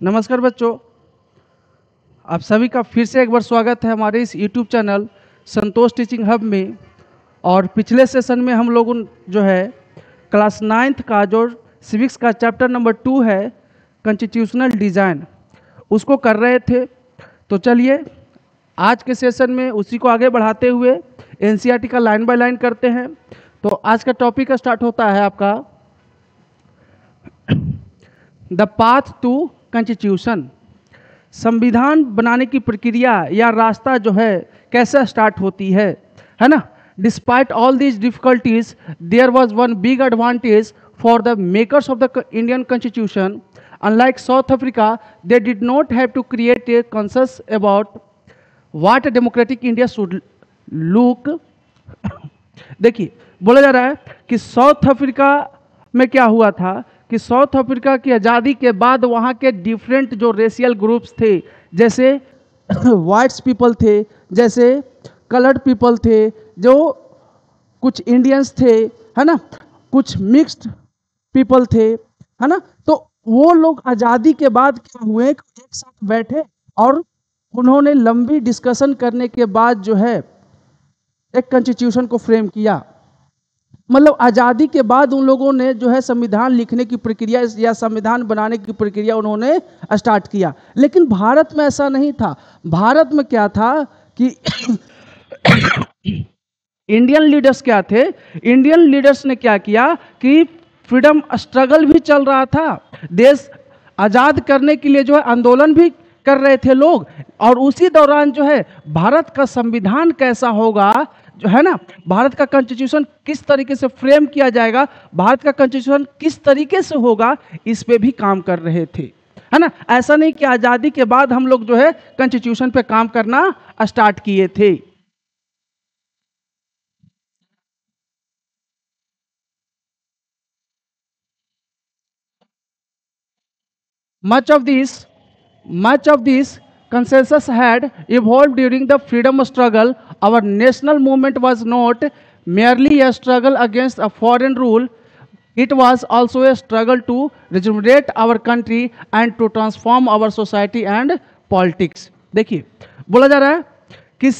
नमस्कार बच्चों, आप सभी का फिर से एक बार स्वागत है हमारे इस YouTube चैनल संतोष टीचिंग हब में। और पिछले सेशन में हम लोगों जो है क्लास 9th का जो सिविक्स का चैप्टर नंबर 2 है कॉन्स्टिट्यूशनल डिज़ाइन, उसको कर रहे थे। तो चलिए आज के सेशन में उसी को आगे बढ़ाते हुए NCERT का लाइन बाय लाइन करते हैं। तो आज का टॉपिक स्टार्ट होता है आपका द पाथ टू कॉन्स्टिट्यूशन। संविधान बनाने की प्रक्रिया या रास्ता जो है कैसे स्टार्ट होती है ना। Despite all these difficulties there was one big advantage for the makers of the Indian constitution. Unlike South Africa, they did not have to create a consensus about what democratic India should look. देखिए, बोला जा रहा है कि south Africa में क्या हुआ था कि साउथ अफ्रीका की आज़ादी के बाद वहाँ के डिफरेंट जो रेशियल ग्रुप्स थे, जैसे वाइट्स पीपल थे, जैसे कलर्ड पीपल थे, जो कुछ इंडियंस थे, है ना, कुछ मिक्स्ड पीपल थे, है ना। तो वो लोग आज़ादी के बाद क्या हुए, एक साथ बैठे और उन्होंने लंबी डिस्कशन करने के बाद जो है एक कॉन्स्टिट्यूशन को फ्रेम किया। मतलब आज़ादी के बाद उन लोगों ने जो है संविधान लिखने की प्रक्रिया या संविधान बनाने की प्रक्रिया उन्होंने स्टार्ट किया। लेकिन भारत में ऐसा नहीं था। भारत में क्या था कि इंडियन लीडर्स क्या थे, इंडियन लीडर्स ने क्या किया कि फ्रीडम स्ट्रगल भी चल रहा था, देश आज़ाद करने के लिए जो है आंदोलन भी कर रहे थे लोग। और उसी दौरान जो है भारत का संविधान कैसा होगा, जो है ना, भारत का कॉन्स्टिट्यूशन किस तरीके से फ्रेम किया जाएगा, भारत का कॉन्स्टिट्यूशन किस तरीके से होगा, इस पे भी काम कर रहे थे, है ना। ऐसा नहीं कि आज़ादी के बाद हम लोग जो है कॉन्स्टिट्यूशन पे काम करना स्टार्ट किए थे। Much of this consensus had evolved during the freedom struggle. Our national movement was not merely a struggle against a foreign rule, it was also a struggle to rejuvenate our country and to transform our society and politics. देखिए, बोला जा रहा है कि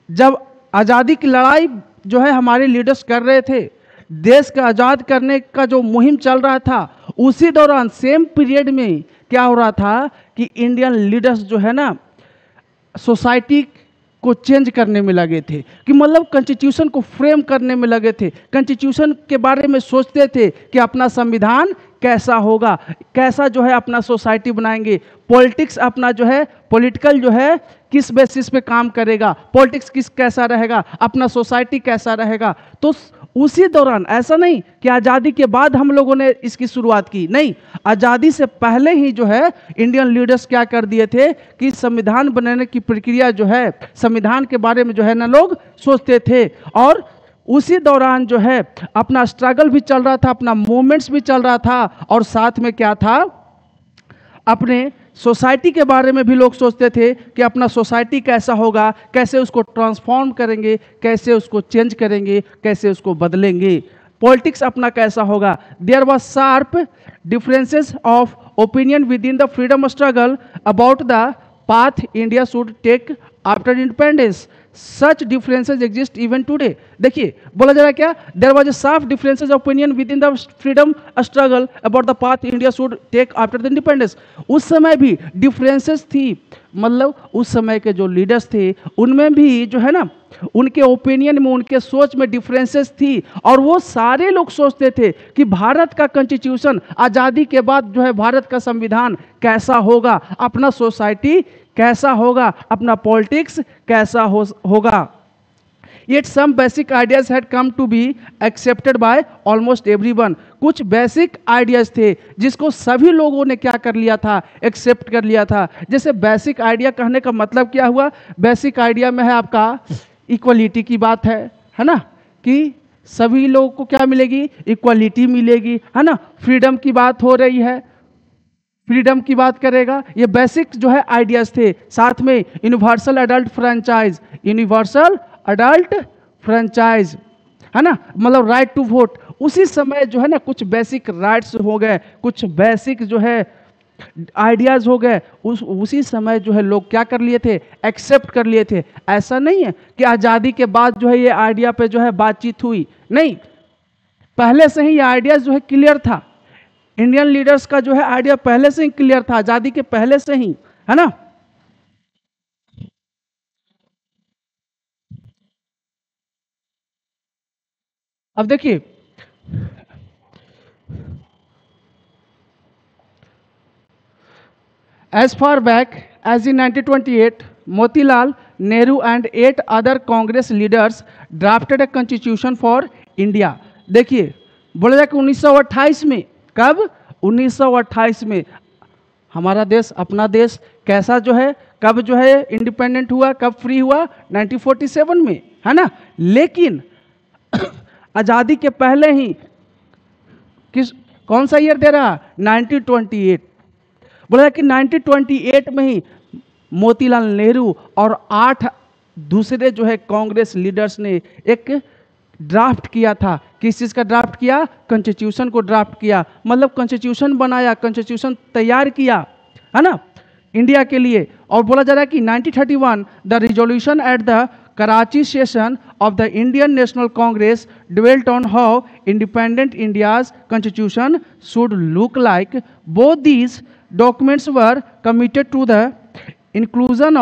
जब आज़ादी की लड़ाई जो है हमारे लीडर्स कर रहे थे, देश का आज़ाद करने का जो मुहिम चल रहा था, उसी दौरान सेम पीरियड में क्या हो रहा था कि इंडियन लीडर्स जो है ना सोसाइटी को चेंज करने में लगे थे, कि मतलब कॉन्स्टिट्यूशन को फ्रेम करने में लगे थे, कॉन्स्टिट्यूशन के बारे में सोचते थे कि अपना संविधान कैसा होगा, कैसा जो है अपना सोसाइटी बनाएंगे, पॉलिटिक्स अपना जो है पॉलिटिकल जो है किस बेसिस पे काम करेगा, पॉलिटिक्स कैसा रहेगा, अपना सोसाइटी कैसा रहेगा। तो उसी दौरान ऐसा नहीं कि आज़ादी के बाद हम लोगों ने इसकी शुरुआत की, नहीं, आज़ादी से पहले ही जो है इंडियन लीडर्स क्या कर दिए थे कि संविधान बनाने की प्रक्रिया जो है, संविधान के बारे में जो है ना लोग सोचते थे। और उसी दौरान जो है अपना स्ट्रगल भी चल रहा था, अपना मूवमेंट्स भी चल रहा था, और साथ में क्या था, अपने सोसाइटी के बारे में भी लोग सोचते थे कि अपना सोसाइटी कैसा होगा, कैसे उसको ट्रांसफॉर्म करेंगे, कैसे उसको चेंज करेंगे, कैसे उसको बदलेंगे, पॉलिटिक्स अपना कैसा होगा। There was sharp differences of opinion within the freedom struggle about the path India should take after independence. Such differences exist even today. देखिए, बोला जा रहा है क्या, there was a sharp differences of opinion within the freedom struggle about the path India should take after the independence. उस समय भी differences थी, मतलब उस समय के जो लीडर्स थे उनमें भी जो है ना उनके ओपिनियन में, उनके सोच में डिफरेंसेस थी। और वो सारे लोग सोचते थे कि भारत का कॉन्स्टिट्यूशन आज़ादी के बाद जो है भारत का संविधान कैसा होगा, अपना सोसाइटी कैसा होगा, अपना पॉलिटिक्स कैसा होगा। Yet some basic ideas had come to be accepted by almost everyone. कुछ बेसिक आइडियाज थे जिसको सभी लोगों ने क्या कर लिया था, एक्सेप्ट कर लिया था। जैसे बेसिक आइडिया कहने का मतलब क्या हुआ, बेसिक आइडिया में है आपका इक्वलिटी की बात है ना, कि सभी लोगों को क्या मिलेगी, इक्वलिटी मिलेगी, है ना। फ्रीडम की बात हो रही है, फ्रीडम की बात करेगा, ये बेसिक जो है आइडियाज थे। साथ में universal adult franchise, universal adult franchise, है ना, मतलब राइट टू वोट। उसी समय जो है ना कुछ बेसिक राइट्स हो गए, कुछ बेसिक जो है आइडियाज़ हो गए, उसी समय जो है लोग क्या कर लिए थे, एक्सेप्ट कर लिए थे। ऐसा नहीं है कि आज़ादी के बाद जो है ये आइडिया पे जो है बातचीत हुई, नहीं, पहले से ही ये आइडिया जो है क्लियर था। इंडियन लीडर्स का जो है आइडिया पहले से ही क्लियर था, आज़ादी के पहले से ही, है ना। अब देखिए, as far back as in 1928, Motilal Nehru and 8 other Congress leaders drafted a constitution for India. देखिए, बोला जाए कि 1928 में, कब, 1928 में हमारा देश, अपना देश कैसा जो है, कब जो है इंडिपेंडेंट हुआ, कब फ्री हुआ, 1947 में, है ना। लेकिन आज़ादी के पहले ही किस, कौन सा ईयर दे रहा, 1928, बोला कि 1928 में ही मोतीलाल नेहरू और 8 दूसरे जो है कांग्रेस लीडर्स ने एक ड्राफ्ट किया था। किस चीज़ का ड्राफ्ट किया, कॉन्स्टिट्यूशन को ड्राफ्ट किया, मतलब कॉन्स्टिट्यूशन बनाया, कॉन्स्टिट्यूशन तैयार किया, है ना, इंडिया के लिए। और बोला जा रहा है कि 1931 the resolution at the Karachi session of the Indian National Congress dwelt on how independent India's constitution should look like. Both these documents were committed to the inclusion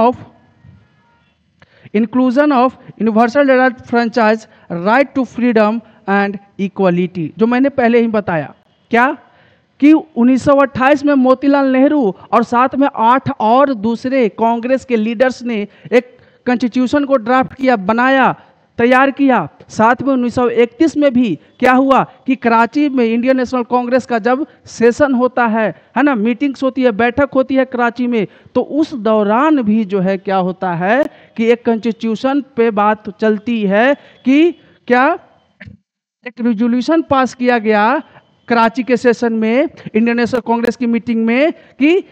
of universal adult franchise, right to freedom and equality, जो मैंने पहले ही बताया। क्या कि 1928 में मोतीलाल नेहरू और साथ में 8 और दूसरे कांग्रेस के लीडर्स ने एक कॉन्स्टिट्यूशन को ड्राफ्ट किया, बनाया, तैयार किया। साथ में 1931 में भी क्या हुआ कि कराची में इंडियन नेशनल कांग्रेस का जब सेशन होता है ना, मीटिंग्स होती है, बैठक होती है कराची में, तो उस दौरान भी जो है क्या होता है कि एक कॉन्स्टिट्यूशन पे बात चलती है कि क्या, एक रिजोल्यूशन पास किया गया कराची के सेशन में, इंडियन नेशनल कांग्रेस की मीटिंग में, कि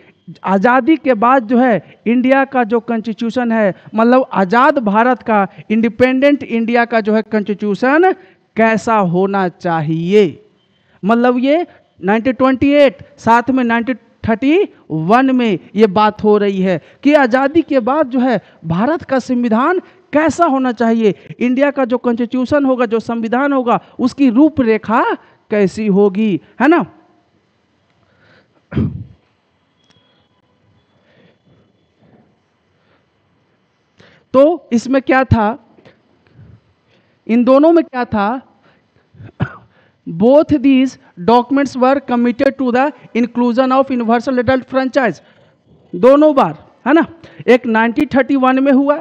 आज़ादी के बाद जो है इंडिया का जो कॉन्स्टिट्यूशन है, मतलब आज़ाद भारत का, इंडिपेंडेंट इंडिया का जो है कॉन्स्टिट्यूशन कैसा होना चाहिए। मतलब ये 1928 साथ में 1931 में ये बात हो रही है कि आज़ादी के बाद जो है भारत का संविधान कैसा होना चाहिए, इंडिया का जो कॉन्स्टिट्यूशन होगा, जो संविधान होगा, उसकी रूपरेखा कैसी होगी, है ना। तो इसमें क्या था, इन दोनों में क्या था, both these documents were committed to the inclusion of universal adult franchise, दोनों बार, है ना। एक 1931 में हुआ,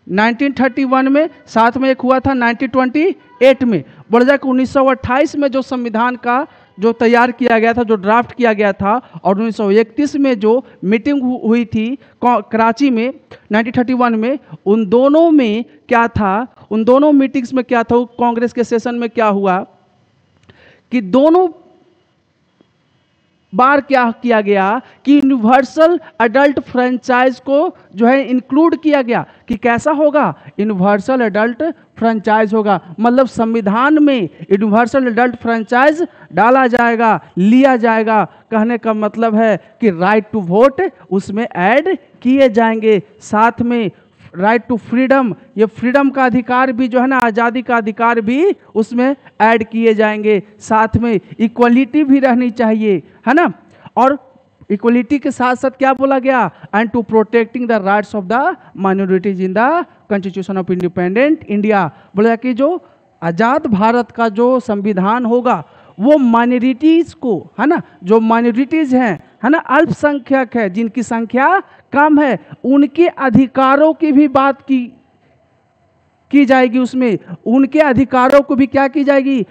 1931 में, साथ में एक हुआ था 1928 में। बोला जाए कि 1928 में जो संविधान का जो तैयार किया गया था, जो ड्राफ्ट किया गया था, और 1931 में जो मीटिंग हुई थी कराची में 1931 में, उन दोनों में क्या था, उन दोनों मीटिंग्स में क्या था, कांग्रेस के सेशन में क्या हुआ कि दोनों बार क्या किया गया कि यूनिवर्सल एडल्ट फ्रेंचाइज को जो है इंक्लूड किया गया कि कैसा होगा, यूनिवर्सल एडल्ट फ्रेंचाइज होगा, मतलब संविधान में यूनिवर्सल एडल्ट फ्रेंचाइज डाला जाएगा, लिया जाएगा। कहने का मतलब है कि राइट टू वोट उसमें ऐड किए जाएंगे, साथ में राइट टू फ्रीडम, ये फ्रीडम का अधिकार भी जो है ना, आज़ादी का अधिकार भी उसमें ऐड किए जाएंगे, साथ में इक्वलिटी भी रहनी चाहिए, है ना। और इक्वलिटी के साथ साथ क्या बोला गया, and to protecting the rights of the minorities in the constitution of independent India. बोला कि जो आज़ाद भारत का जो संविधान होगा वो माइनॉरिटीज़ को, है ना, जो माइनॉरिटीज़ हैं, है ना, अल्पसंख्यक है, जिनकी संख्या कम है, उनके अधिकारों की भी बात की जाएगी, उसमें उनके अधिकारों को भी क्या की जाएगी,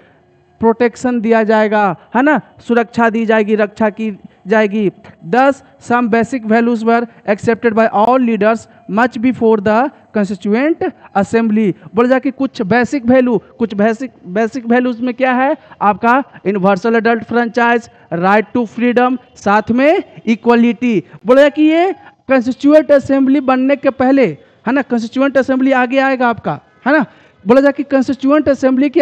प्रोटेक्शन दिया जाएगा, है ना, सुरक्षा दी जाएगी, रक्षा की जाएगी। 10 some basic values were accepted by all leaders much before the constituent assembly. बोल जा कि कुछ बेसिक वैल्यूज में क्या है आपका, universal adult franchise, right to freedom, साथ में इक्वलिटी। बोला कि ये कंस्टिट्यूएंट असेंबली बनने के पहले, है ना, कंस्टिट्यूएंट असेंबली आगे आएगा आपका, है ना। बोला जा कि कंस्टिट्यूएंट असेंबली के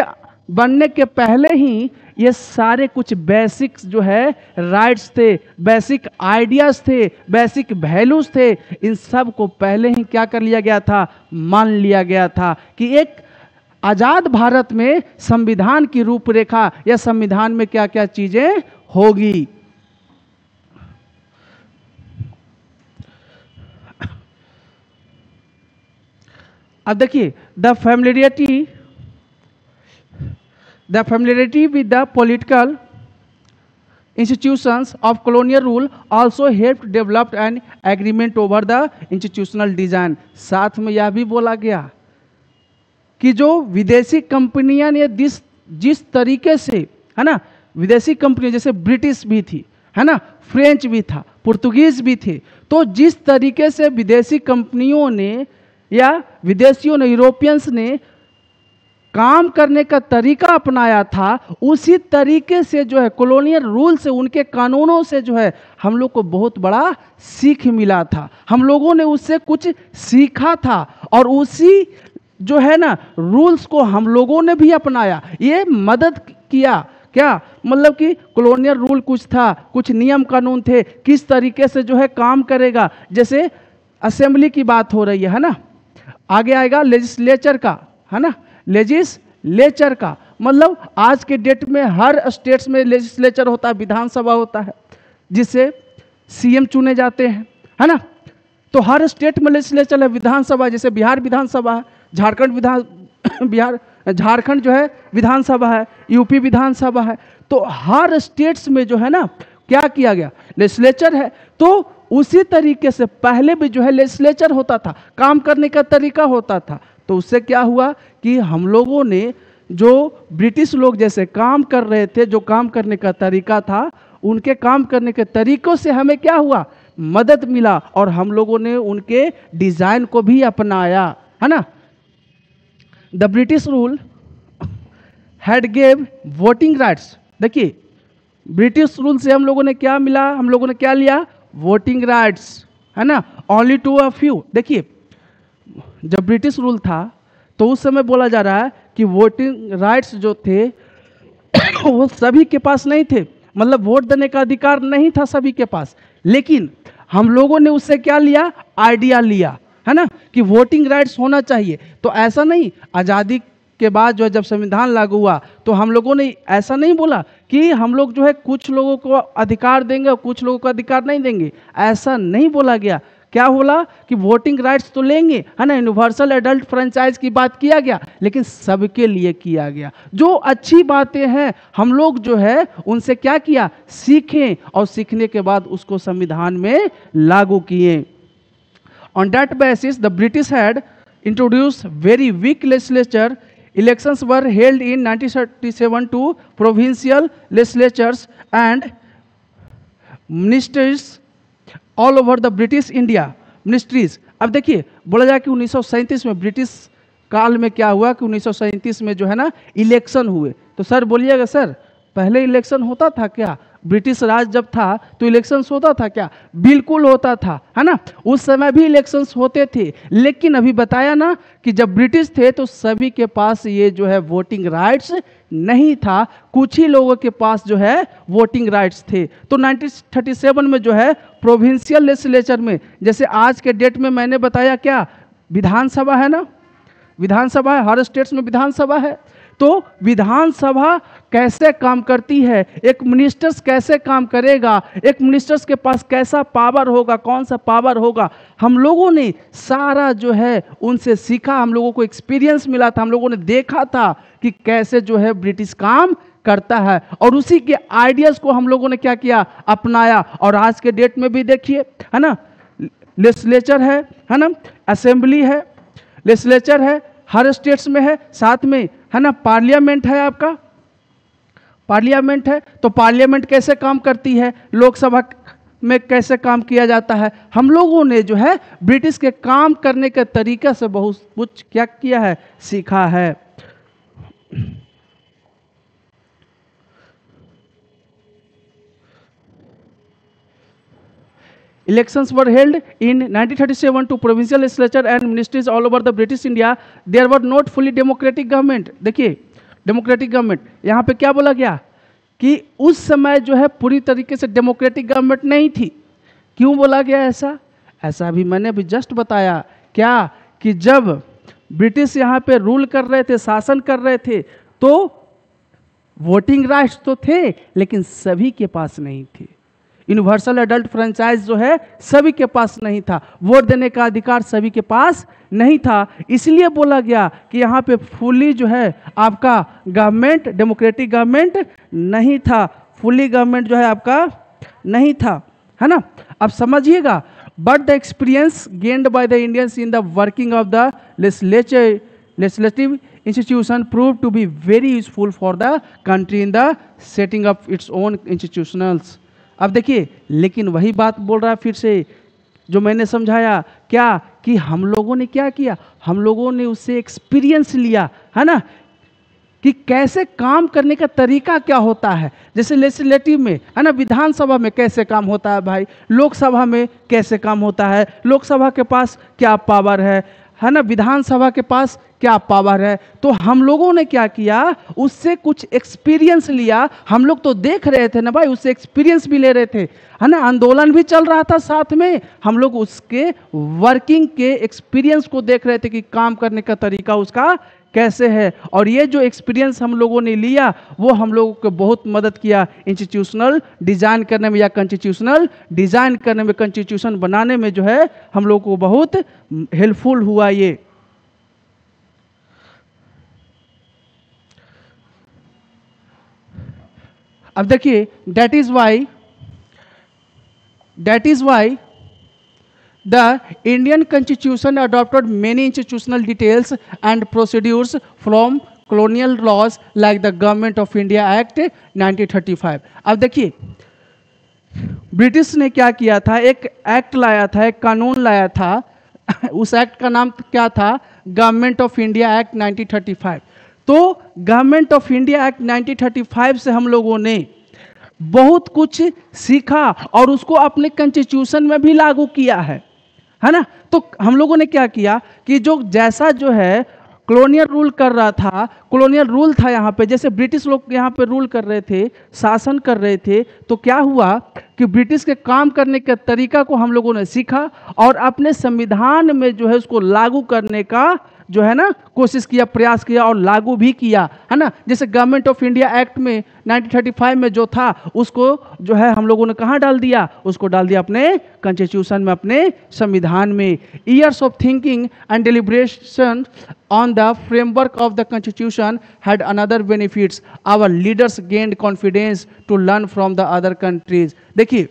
बनने के पहले ही ये सारे कुछ बेसिक्स जो है राइट्स थे, बेसिक आइडियाज थे, बेसिक वैल्यूज थे, इन सब को पहले ही क्या कर लिया गया था, मान लिया गया था कि एक आजाद भारत में संविधान की रूपरेखा या संविधान में क्या क्या चीजें होगी। अब देखिए the familiarity with the political institutions of colonial rule also helped develop an agreement over the institutional design। साथ में यह भी बोला गया कि जो विदेशी कंपनियां ने जिस तरीके से, है ना, विदेशी कंपनी जैसे ब्रिटिश भी थी, है ना, फ्रेंच भी था, पुर्तगीज भी थे, तो जिस तरीके से विदेशी कंपनियों ने या विदेशियों ने, यूरोपियंस ने काम करने का तरीका अपनाया था, उसी तरीके से जो है कॉलोनियल रूल से, उनके कानूनों से जो है हम लोग को बहुत बड़ा सीख मिला था। हम लोगों ने उससे कुछ सीखा था और उसी जो है ना रूल्स को हम लोगों ने भी अपनाया। ये मदद किया क्या, मतलब कि कॉलोनियल रूल कुछ था, कुछ नियम कानून थे, किस तरीके से जो है काम करेगा। जैसे असेंबली की बात हो रही है ना, आगे आएगा लेजिस्लेचर का, है ना, लेजिस्लेचर का मतलब आज के डेट में हर स्टेट्स में लेजिस्लेचर होता है, विधानसभा होता है जिससे सीएम चुने जाते हैं, है ना। तो हर स्टेट में लेजिस्लेचर है, विधानसभा, जैसे बिहार विधानसभा है, झारखंड जो है विधानसभा है, यूपी विधानसभा है। तो हर स्टेट्स में जो है ना क्या किया गया, लेजिस्लेचर है। तो उसी तरीके से पहले भी जो है लेजिस्लेचर होता था, काम करने का तरीका होता था। तो उससे क्या हुआ कि हम लोगों ने जो ब्रिटिश लोग जैसे काम कर रहे थे, जो काम करने का तरीका था, उनके काम करने के तरीकों से हमें क्या हुआ, मदद मिला और हम लोगों ने उनके डिजाइन को भी अपनाया, है ना। The British rule had gave voting rights. देखिए ब्रिटिश रूल से हम लोगों ने क्या मिला, हम लोगों ने क्या लिया, वोटिंग राइट्स, है ना, ओनली टू अ फ्यू। देखिए जब ब्रिटिश रूल था तो उस समय बोला जा रहा है कि वोटिंग राइट्स जो थे वो सभी के पास नहीं थे, मतलब वोट देने का अधिकार नहीं था सभी के पास। लेकिन हम लोगों ने उससे क्या लिया, आइडिया लिया, है ना, कि वोटिंग राइट्स होना चाहिए। तो ऐसा नहीं, आज़ादी के बाद जो है जब संविधान लागू हुआ तो हम लोगों ने ऐसा नहीं बोला कि हम लोग जो है कुछ लोगों को अधिकार देंगे और कुछ लोगों को अधिकार नहीं देंगे, ऐसा नहीं बोला गया। क्या बोला कि वोटिंग राइट्स तो लेंगे, है ना, यूनिवर्सल एडल्ट फ्रेंचाइज की बात किया गया, लेकिन सबके लिए किया गया। जो अच्छी बातें हैं हम लोग जो है उनसे क्या किया, सीखें और सीखने के बाद उसको संविधान में लागू किए। On that basis, the British had introduced very weak legislature. Elections were held in 1937 to provincial legislatures and ministries all over the British India. Ministries. अब देखिए बोला जाए कि 1937 में ब्रिटिश काल में क्या हुआ कि 1937 में जो है ना इलेक्शन हुए। तो सर बोलिएगा सर पहले इलेक्शन होता था क्या, ब्रिटिश राज जब था तो इलेक्शंस होता था क्या, बिल्कुल होता था, है ना, उस समय भी इलेक्शंस होते थे। लेकिन अभी बताया ना कि जब ब्रिटिश थे तो सभी के पास ये जो है वोटिंग राइट्स नहीं था, कुछ ही लोगों के पास जो है वोटिंग राइट्स थे। तो 1937 में जो है प्रोविंशियल लेजिस्लेचर में, जैसे आज के डेट में मैंने बताया क्या, विधानसभा है ना, विधानसभा है, हर स्टेट्स में विधानसभा है। तो विधानसभा कैसे काम करती है, एक मिनिस्टर्स कैसे काम करेगा, एक मिनिस्टर्स के पास कैसा पावर होगा, कौन सा पावर होगा, हम लोगों ने सारा जो है उनसे सीखा, हम लोगों को एक्सपीरियंस मिला था, हम लोगों ने देखा था कि कैसे जो है ब्रिटिश काम करता है और उसी के आइडियाज को हम लोगों ने क्या किया, अपनाया। और आज के डेट में भी देखिए, है ना, लेजिस्लेचर है ना, असेंबली है, लेजिस्लेचर है, हर स्टेट्स में है, साथ में है ना पार्लियामेंट है, आपका पार्लियामेंट है। तो पार्लियामेंट कैसे काम करती है, लोकसभा में कैसे काम किया जाता है, हम लोगों ने जो है ब्रिटिश के काम करने के तरीके से बहुत कुछ क्या किया है, सीखा है। Elections were held in 1937 to provincial legislature and ministries all over the British India. There were not fully democratic government. देखिए डेमोक्रेटिक गवर्नमेंट। यहाँ पे क्या बोला गया कि उस समय जो है पूरी तरीके से डेमोक्रेटिक गवर्नमेंट नहीं थी। क्यों बोला गया ऐसा? ऐसा भी मैंने अभी जस्ट बताया क्या कि जब ब्रिटिश यहाँ पे रूल कर रहे थे, शासन कर रहे थे, तो वोटिंग राइट्स तो थे लेकिन सभी के पास नहीं थे। यूनिवर्सल एडल्ट फ्रेंचाइज जो है सभी के पास नहीं था, वोट देने का अधिकार सभी के पास नहीं था। इसलिए बोला गया कि यहाँ पे फुली जो है आपका गवर्नमेंट डेमोक्रेटिक गवर्नमेंट नहीं था, फुली गवर्नमेंट जो है आपका नहीं था, है ना। अब समझिएगा, but the experience gained by the Indians in the working of the legislative institution proved to be very useful for the country in the setting up its own institutionals। अब देखिए, लेकिन वही बात बोल रहा है फिर से जो मैंने समझाया क्या कि हम लोगों ने क्या किया, हम लोगों ने उससे एक्सपीरियंस लिया, है ना, कि कैसे काम करने का तरीका क्या होता है। जैसे लेजिस्लेटिव में, है ना, विधानसभा में कैसे काम होता है भाई, लोकसभा में कैसे काम होता है, लोकसभा के पास क्या पावर है ना, विधानसभा के पास क्या पावर है। तो हम लोगों ने क्या किया, उससे कुछ एक्सपीरियंस लिया। हम लोग तो देख रहे थे ना भाई, उससे एक्सपीरियंस भी ले रहे थे, है ना, आंदोलन भी चल रहा था साथ में, हम लोग उसके वर्किंग के एक्सपीरियंस को देख रहे थे कि काम करने का तरीका उसका कैसे है। और ये जो एक्सपीरियंस हम लोगों ने लिया वो हम लोगों को बहुत मदद किया इंस्टीट्यूशनल डिजाइन करने में, या कॉन्स्टिट्यूशनल डिजाइन करने में, कॉन्स्टिट्यूशन बनाने में जो है हम लोगों को बहुत हेल्पफुल हुआ ये। अब देखिए, that is why the Indian Constitution adopted many institutional details and procedures from colonial laws like the Government of India Act 1935। अब देखिए, ब्रिटिश ने क्या किया था, एक एक्ट लाया था, एक कानून लाया था। उस एक्ट का नाम क्या था, गवर्नमेंट ऑफ इंडिया एक्ट 1935। तो गवर्नमेंट ऑफ इंडिया एक्ट 1935 से हम लोगों ने बहुत कुछ सीखा और उसको अपने कॉन्स्टिट्यूशन में भी लागू किया है ना। तो हम लोगों ने क्या किया कि जो जैसा जो है कॉलोनियल रूल कर रहा था, कॉलोनियल रूल था यहाँ पे, जैसे ब्रिटिश लोग यहाँ पे रूल कर रहे थे, शासन कर रहे थे, तो क्या हुआ कि ब्रिटिश के काम करने के तरीका को हम लोगों ने सीखा और अपने संविधान में जो है उसको लागू करने का जो है ना कोशिश किया, प्रयास किया और लागू भी किया, है ना। जैसे गवर्नमेंट ऑफ इंडिया एक्ट में 1935 में जो था उसको जो है हम लोगों ने कहाँ डाल दिया, उसको डाल दिया अपने कॉन्स्टिट्यूशन में, अपने संविधान में। Years of thinking and deliberation on the framework of the constitution had another benefits। our leaders gained confidence to learn from the other countries। देखिए,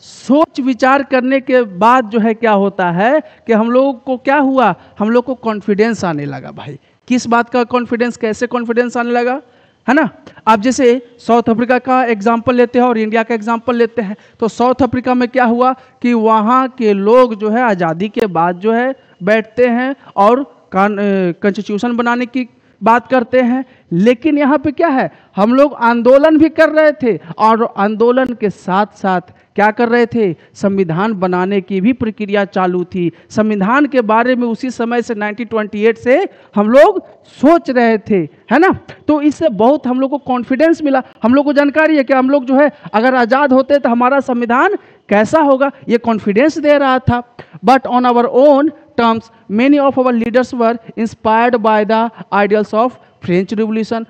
सोच विचार करने के बाद जो है क्या होता है कि हम लोग को क्या हुआ, हम लोग को कॉन्फिडेंस आने लगा भाई। किस बात का कॉन्फिडेंस, कैसे कॉन्फिडेंस आने लगा, है ना। आप जैसे साउथ अफ्रीका का एग्जाम्पल लेते हैं और इंडिया का एग्जाम्पल लेते हैं, तो साउथ अफ्रीका में क्या हुआ कि वहाँ के लोग जो है आज़ादी के बाद जो है बैठते हैं और कॉन्स्टिट्यूशन बनाने की बात करते हैं। लेकिन यहाँ पे क्या है, हम लोग आंदोलन भी कर रहे थे और आंदोलन के साथ साथ क्या कर रहे थे, संविधान बनाने की भी प्रक्रिया चालू थी। संविधान के बारे में उसी समय से 1928 से हम लोग सोच रहे थे, है ना। तो इससे बहुत हम लोग को कॉन्फिडेंस मिला, हम लोग को जानकारी है कि हम लोग जो है अगर आज़ाद होते तो हमारा संविधान कैसा होगा, ये कॉन्फिडेंस दे रहा था। But on our own terms many of our leaders were inspired by the ideals of French Revolution।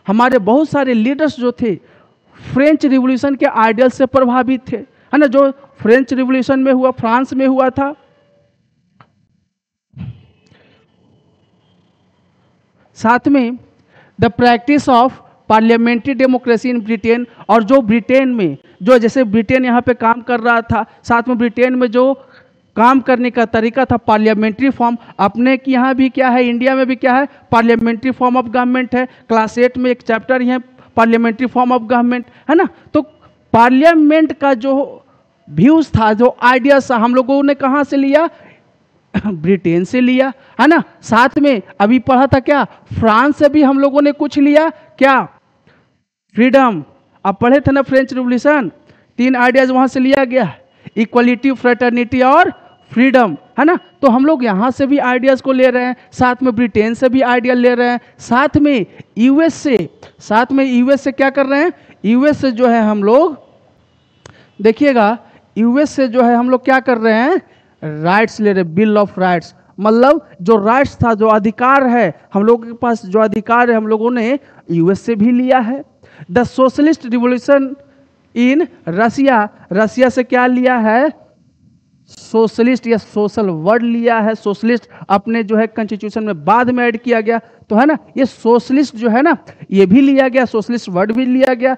हमारे बहुत सारे लीडर्स जो थे फ्रेंच रिवॉल्यूशन के आइडियल से प्रभावित थे, है ना, जो फ्रेंच रिवॉल्यूशन में हुआ, फ्रांस में हुआ था। साथ में the practice of parliamentary democracy in Britain, और जो ब्रिटेन में जो जैसे ब्रिटेन यहाँ पे काम कर रहा था, साथ में ब्रिटेन में जो काम करने का तरीका था पार्लियामेंट्री फॉर्म। अपने की यहाँ भी क्या है, इंडिया में भी क्या है, पार्लियामेंट्री फॉर्म ऑफ गवर्नमेंट है। क्लास 8 में एक चैप्टर ही है पार्लियामेंट्री फॉर्म ऑफ गवर्नमेंट, है ना। तो पार्लियामेंट का जो व्यूज था, जो आइडियाज था, हम लोगों ने कहाँ से लिया, ब्रिटेन से लिया, है ना। साथ में अभी पढ़ा था क्या, फ्रांस से भी हम लोगों ने कुछ लिया, क्या, फ्रीडम। अब पढ़े थे ना फ्रेंच रिवॉल्यूशन, 3 आइडियाज वहाँ से लिया गया, इक्वलिटी, फ्रेटर्निटी और फ्रीडम, है ना। तो हम लोग यहाँ से भी आइडियाज़ को ले रहे हैं, साथ में ब्रिटेन से भी आइडिया ले रहे हैं, साथ में यूएस से क्या कर रहे हैं, यूएस से जो है हम लोग देखिएगा, यूएस से जो है हम लोग क्या कर रहे हैं, राइट्स ले रहे, बिल ऑफ राइट्स, मतलब जो राइट्स था, जो अधिकार है हम लोगों के पास, जो अधिकार है हम लोगों ने यूएस से भी लिया है। द सोशलिस्ट रिवॉल्यूशन इन रसिया से क्या लिया है, सोशलिस्ट या सोशल वर्ड लिया है। सोशलिस्ट अपने जो है कॉन्स्टिट्यूशन में बाद में ऐड किया गया, तो है ना, ये सोशलिस्ट जो है ना ये भी लिया गया, सोशलिस्ट वर्ड भी लिया गया।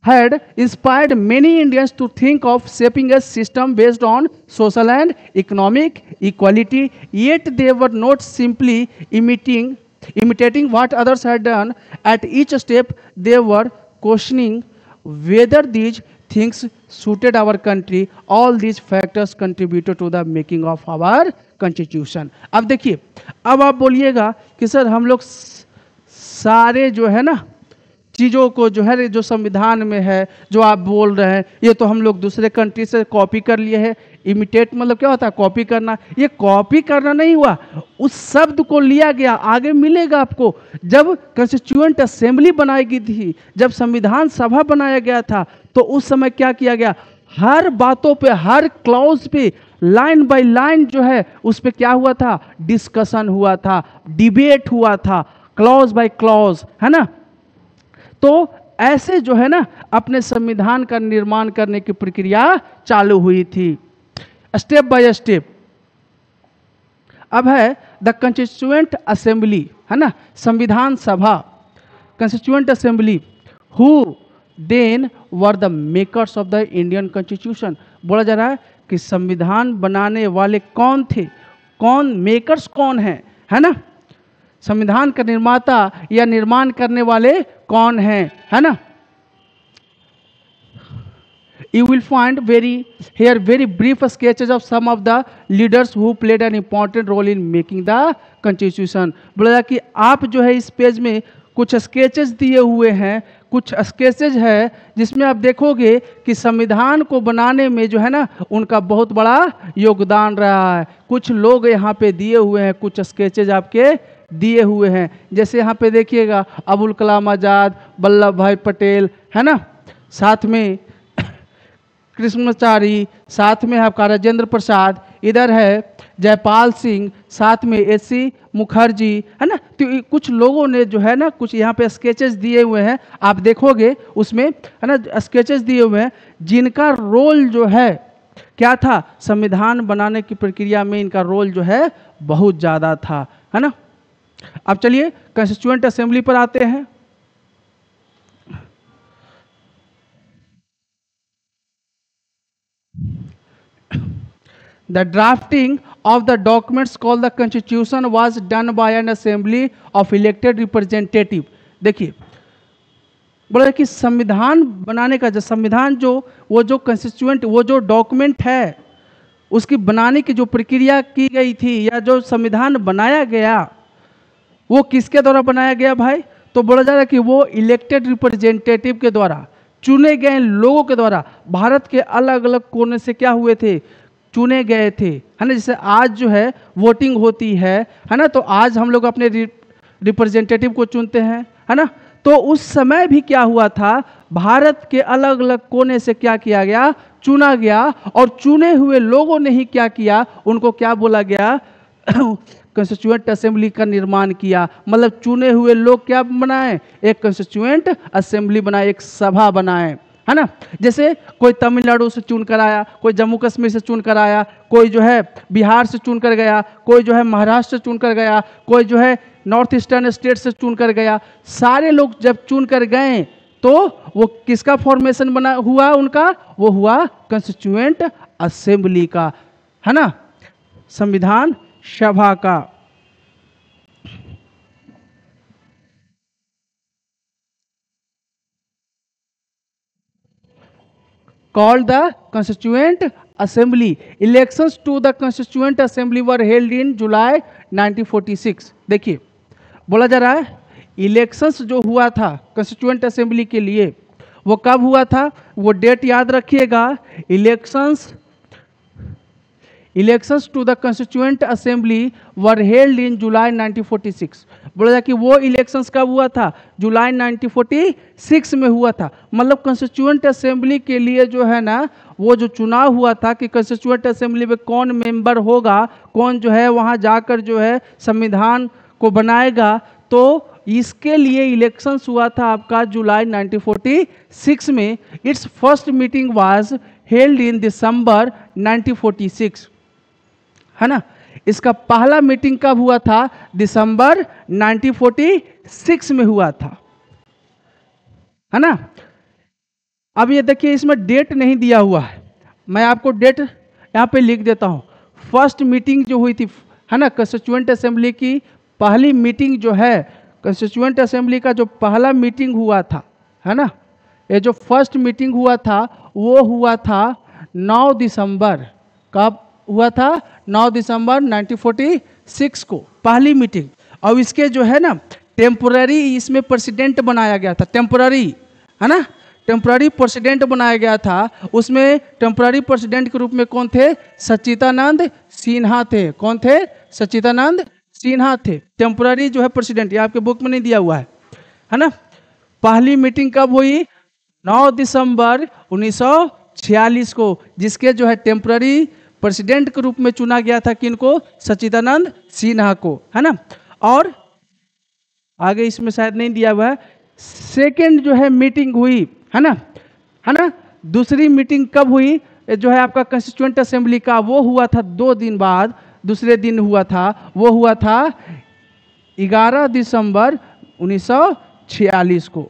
had inspired many Indians to think of shaping a system based on social and economic equality, yet they were not simply imitating what others had done. At each step, they were questioning whether these things suited our country. All these factors contributed to the making of our constitution. अब देखिए, अब आप बोलिएगा कि sir हम लोग सारे जो है ना चीज़ों को जो है, जो संविधान में है जो आप बोल रहे हैं, ये तो हम लोग दूसरे कंट्री से कॉपी कर लिए हैं। इमिटेट मतलब क्या होता है, कॉपी करना। ये कॉपी करना नहीं हुआ, उस शब्द को लिया गया, आगे मिलेगा आपको। जब कॉन्स्टिट्यूएंट असेंबली बनाई गई थी, जब संविधान सभा बनाया गया था, तो उस समय क्या किया गया, हर बातों पे, हर क्लॉज पे, लाइन बाय लाइन जो है उस पे क्या हुआ था, डिस्कशन हुआ था, डिबेट हुआ था, क्लॉज बाय क्लॉज, है ना। तो ऐसे जो है ना अपने संविधान का निर्माण करने की प्रक्रिया चालू हुई थी, स्टेप बाय स्टेप। अब है द कॉन्स्टिट्यूएंट असेंबली, है ना, संविधान सभा, constituent assembly, who then were the makers of the Indian constitution. बोला जा रहा है कि संविधान बनाने वाले कौन थे, कौन मेकर्स कौन है ना, संविधान का निर्माता या निर्माण करने वाले कौन हैं, है ना। You will find very brief sketches of some of the leaders who played an important role in making the constitution। बोला कि आप जो है इस पेज में कुछ स्केचेस दिए हुए हैं, कुछ स्केचेज है जिसमें आप देखोगे कि संविधान को बनाने में जो है ना उनका बहुत बड़ा योगदान रहा है। कुछ लोग यहाँ पे दिए हुए हैं, कुछ स्केचेज आपके दिए हुए हैं, जैसे यहाँ पे देखिएगा अबुल कलाम आज़ाद, वल्लभ भाई पटेल, है ना, साथ में कृष्णाचारी, साथ में आपका राजेंद्र प्रसाद, इधर है जयपाल सिंह, साथ में एस.सी. मुखर्जी, है ना। तो कुछ लोगों ने जो है ना कुछ यहाँ पे स्केचेस दिए हुए हैं, आप देखोगे उसमें, है ना, स्केचेस दिए हुए हैं जिनका रोल जो है क्या था, संविधान बनाने की प्रक्रिया में इनका रोल जो है बहुत ज़्यादा था, है ना। अब चलिए कॉन्स्टिट्यूएंट असेंबली पर आते हैं। The drafting of the documents called the Constitution was done by an assembly of elected representative। देखिए बोला कि संविधान बनाने का जो संविधान जो वो जो कॉन्स्टिट्यूएंट वो जो डॉक्यूमेंट है उसकी बनाने की जो प्रक्रिया की गई थी या जो संविधान बनाया गया वो किसके द्वारा बनाया गया भाई, तो बोला जा रहा है कि वो इलेक्टेड रिप्रेजेंटेटिव के द्वारा, चुने गए लोगों के द्वारा, भारत के अलग अलग कोने से क्या हुए थे, चुने गए थे, है ना। जैसे आज जो है वोटिंग होती है ना, तो आज हम लोग अपने रिप्रेजेंटेटिव को चुनते हैं, है ना। तो उस समय भी क्या हुआ था, भारत के अलग अलग कोने से क्या किया गया, चुना गया, और चुने हुए लोगों ने ही क्या किया, उनको क्या बोला गया कॉन्स्टिट्यूएंट असेंबली का निर्माण किया। मतलब चुने हुए लोग क्या बनाए, एक कॉन्स्टिट्यूएंट असेंबली बनाए, एक सभा बनाए, है ना। जैसे कोई तमिलनाडु से चुन कर आया, कोई जम्मू कश्मीर से चुन कर आया, कोई जो है बिहार से चुन कर गया, कोई जो है महाराष्ट्र से चुन कर गया, कोई जो है नॉर्थ ईस्टर्न स्टेट से चुन कर गया। सारे लोग जब चुन कर गए तो वो किसका फॉर्मेशन बना हुआ उनका, वो हुआ कॉन्स्टिट्यूएंट असेंबली का, है ना, संविधान सभा का। Called the Constituent Assembly. Elections to the Constituent Assembly were held in July 1946। देखिए बोला जा रहा है इलेक्शंस जो हुआ था कॉन्स्टिट्यूएंट असेंबली के लिए वो कब हुआ था, वो डेट याद रखिएगा। Elections to the constituent assembly were held in July 1946। बोला जाए कि वो इलेक्शंस कब हुआ था, जुलाई 1946 में हुआ था। मतलब कंस्टिट्यूएंट असेंबली के लिए जो है ना, वो जो चुनाव हुआ था कि कंस्टिट्यूएंट असेंबली में कौन मेंबर होगा, कौन जो है वहाँ जाकर जो है संविधान को बनाएगा, तो इसके लिए इलेक्शंस हुआ था आपका जुलाई 1946 में। Its first meeting was held in December 1946, है ना। इसका पहला मीटिंग कब हुआ था, दिसंबर 1946 में हुआ था, है ना। अब ये देखिए इसमें डेट नहीं दिया हुआ है, मैं आपको डेट यहाँ पे लिख देता हूँ। फर्स्ट मीटिंग जो हुई थी, है ना, कंस्टिट्यूएंट असेंबली की पहली मीटिंग जो है, कंस्टिट्यूएंट असेंबली का जो पहला मीटिंग हुआ था, है ना, ये जो फर्स्ट मीटिंग हुआ था वो हुआ था 9 दिसंबर। कब हुआ था, 9 दिसंबर 1946 को पहली मीटिंग। और इसके जो है ना टेम्पोररी इसमें प्रेसिडेंट बनाया गया था, टेम्पोररी, है ना, टेम्पररी प्रेसिडेंट बनाया गया था। उसमें टेम्पररी प्रेसिडेंट के रूप में कौन थे, सच्चिदानंद सिन्हा थे। कौन थे, सच्चिदानंद सिन्हा थे। टेम्पररी जो है प्रेसिडेंट, ये आपके बुक में नहीं दिया हुआ है ना। पहली मीटिंग कब हुई, 9 दिसंबर 1946 को, जिसके जो है टेम्पररी प्रेसिडेंट के रूप में चुना गया था किनको, सच्चिदानंद सिन्हा को, है ना। और आगे इसमें शायद नहीं दिया हुआ है। सेकेंड जो है मीटिंग हुई, है ना, दूसरी मीटिंग कब हुई जो है आपका कंस्टिट्यूएंट असेंबली का, वो हुआ था 2 दिन बाद, दूसरे दिन हुआ था, वो हुआ था 11 दिसंबर 1946 को।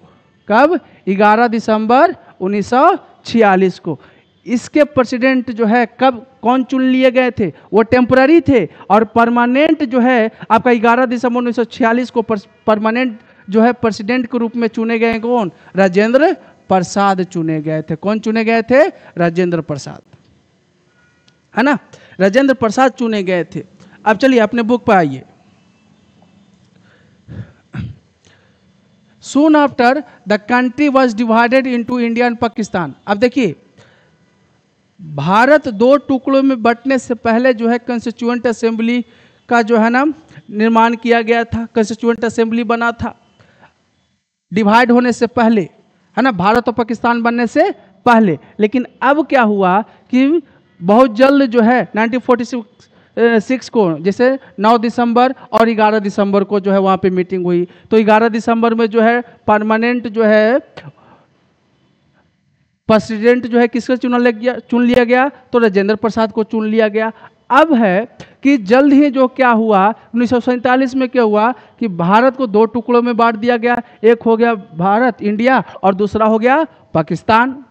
कब, 11 दिसंबर 1946 को। इसके प्रेसिडेंट जो है कब, कौन चुन लिए गए थे, वो टेम्पररी थे। और परमानेंट जो है आपका 11 दिसंबर 1946 को परमानेंट जो है प्रेसिडेंट के रूप में चुने गए कौन, राजेंद्र प्रसाद चुने गए थे। कौन चुने गए थे, राजेंद्र प्रसाद, है ना, राजेंद्र प्रसाद चुने गए थे। अब चलिए अपने बुक पर आइए। Soon after the country was divided into India and Pakistan। अब देखिए भारत 2 टुकड़ों में बंटने से पहले जो है कंस्टिट्यूएंट असेंबली का जो है ना निर्माण किया गया था, कंस्टिट्यूएंट असेंबली बना था डिवाइड होने से पहले, है ना, भारत और पाकिस्तान बनने से पहले। लेकिन अब क्या हुआ कि बहुत जल्द जो है 1946 को, जैसे 9 दिसंबर और 11 दिसंबर को जो है वहाँ पे मीटिंग हुई, तो 11 दिसंबर में जो है परमानेंट जो है प्रेसिडेंट जो है किसका चुन लिया गया, तो राजेंद्र प्रसाद को चुन लिया गया। अब है कि जल्द ही जो क्या हुआ 1947 में क्या हुआ कि भारत को 2 टुकड़ों में बांट दिया गया। एक हो गया भारत इंडिया और दूसरा हो गया Pakistan.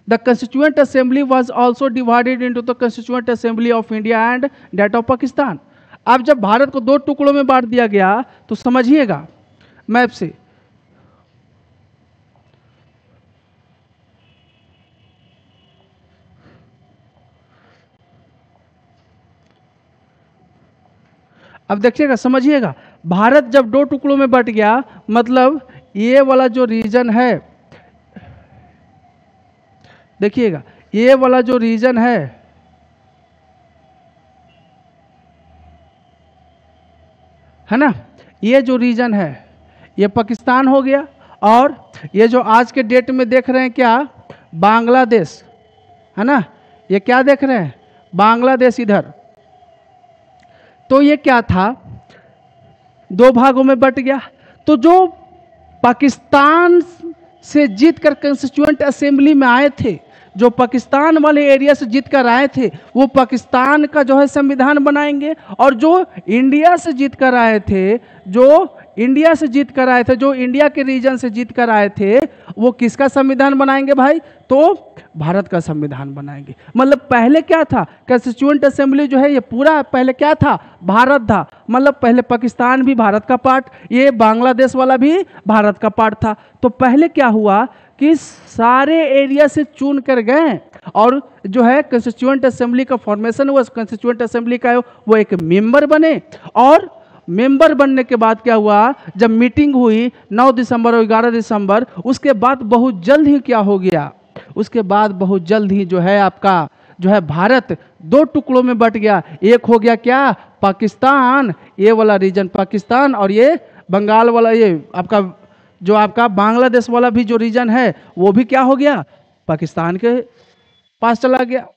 The constituent assembly was also divided into the constituent assembly of India and that of Pakistan. अब जब भारत को 2 टुकड़ों में बांट दिया गया तो समझिएगा मैप से, अब देखिएगा समझिएगा, भारत जब 2 टुकड़ों में बट गया मतलब ये वाला जो रीजन है, देखिएगा ये वाला जो रीजन है ना, ये जो रीजन है ये पाकिस्तान हो गया। और ये जो आज के डेट में देख रहे हैं क्या, बांग्लादेश, है ना, ये क्या देख रहे हैं, बांग्लादेश इधर। तो ये क्या था, 2 भागों में बट गया। तो जो पाकिस्तान से जीतकर कंस्टिट्यूएंट असेंबली में आए थे, जो पाकिस्तान वाले एरिया से जीतकर आए थे, वो पाकिस्तान का जो है संविधान बनाएंगे। और जो इंडिया से जीतकर आए थे, जो इंडिया के रीजन से जीतकर आए थे, वो किसका संविधान बनाएंगे भाई, तो भारत का संविधान बनाएंगे। मतलब पहले क्या था, कंस्टिट्यूएंट असेंबली जो है ये पूरा पहले क्या था, भारत था। मतलब पहले पाकिस्तान भी भारत का पार्ट, ये बांग्लादेश वाला भी भारत का पार्ट था। तो पहले क्या हुआ कि सारे एरिया से चुन कर गए और जो है कंस्टिट्यूएंट असेंबली का फॉर्मेशन हुआ, कंस्टिट्यूएंट असेंबली का वो एक मेंबर बने। और मेंबर बनने के बाद क्या हुआ, जब मीटिंग हुई 9 दिसंबर और 11 दिसंबर, उसके बाद बहुत जल्द ही क्या हो गया, उसके बाद बहुत जल्द ही जो है आपका जो है भारत दो टुकड़ों में बट गया। एक हो गया क्या, पाकिस्तान, ये वाला रीजन पाकिस्तान, और ये बंगाल वाला, ये आपका जो आपका बांग्लादेश वाला भी जो रीजन है वो भी क्या हो गया, पाकिस्तान के पास चला गया।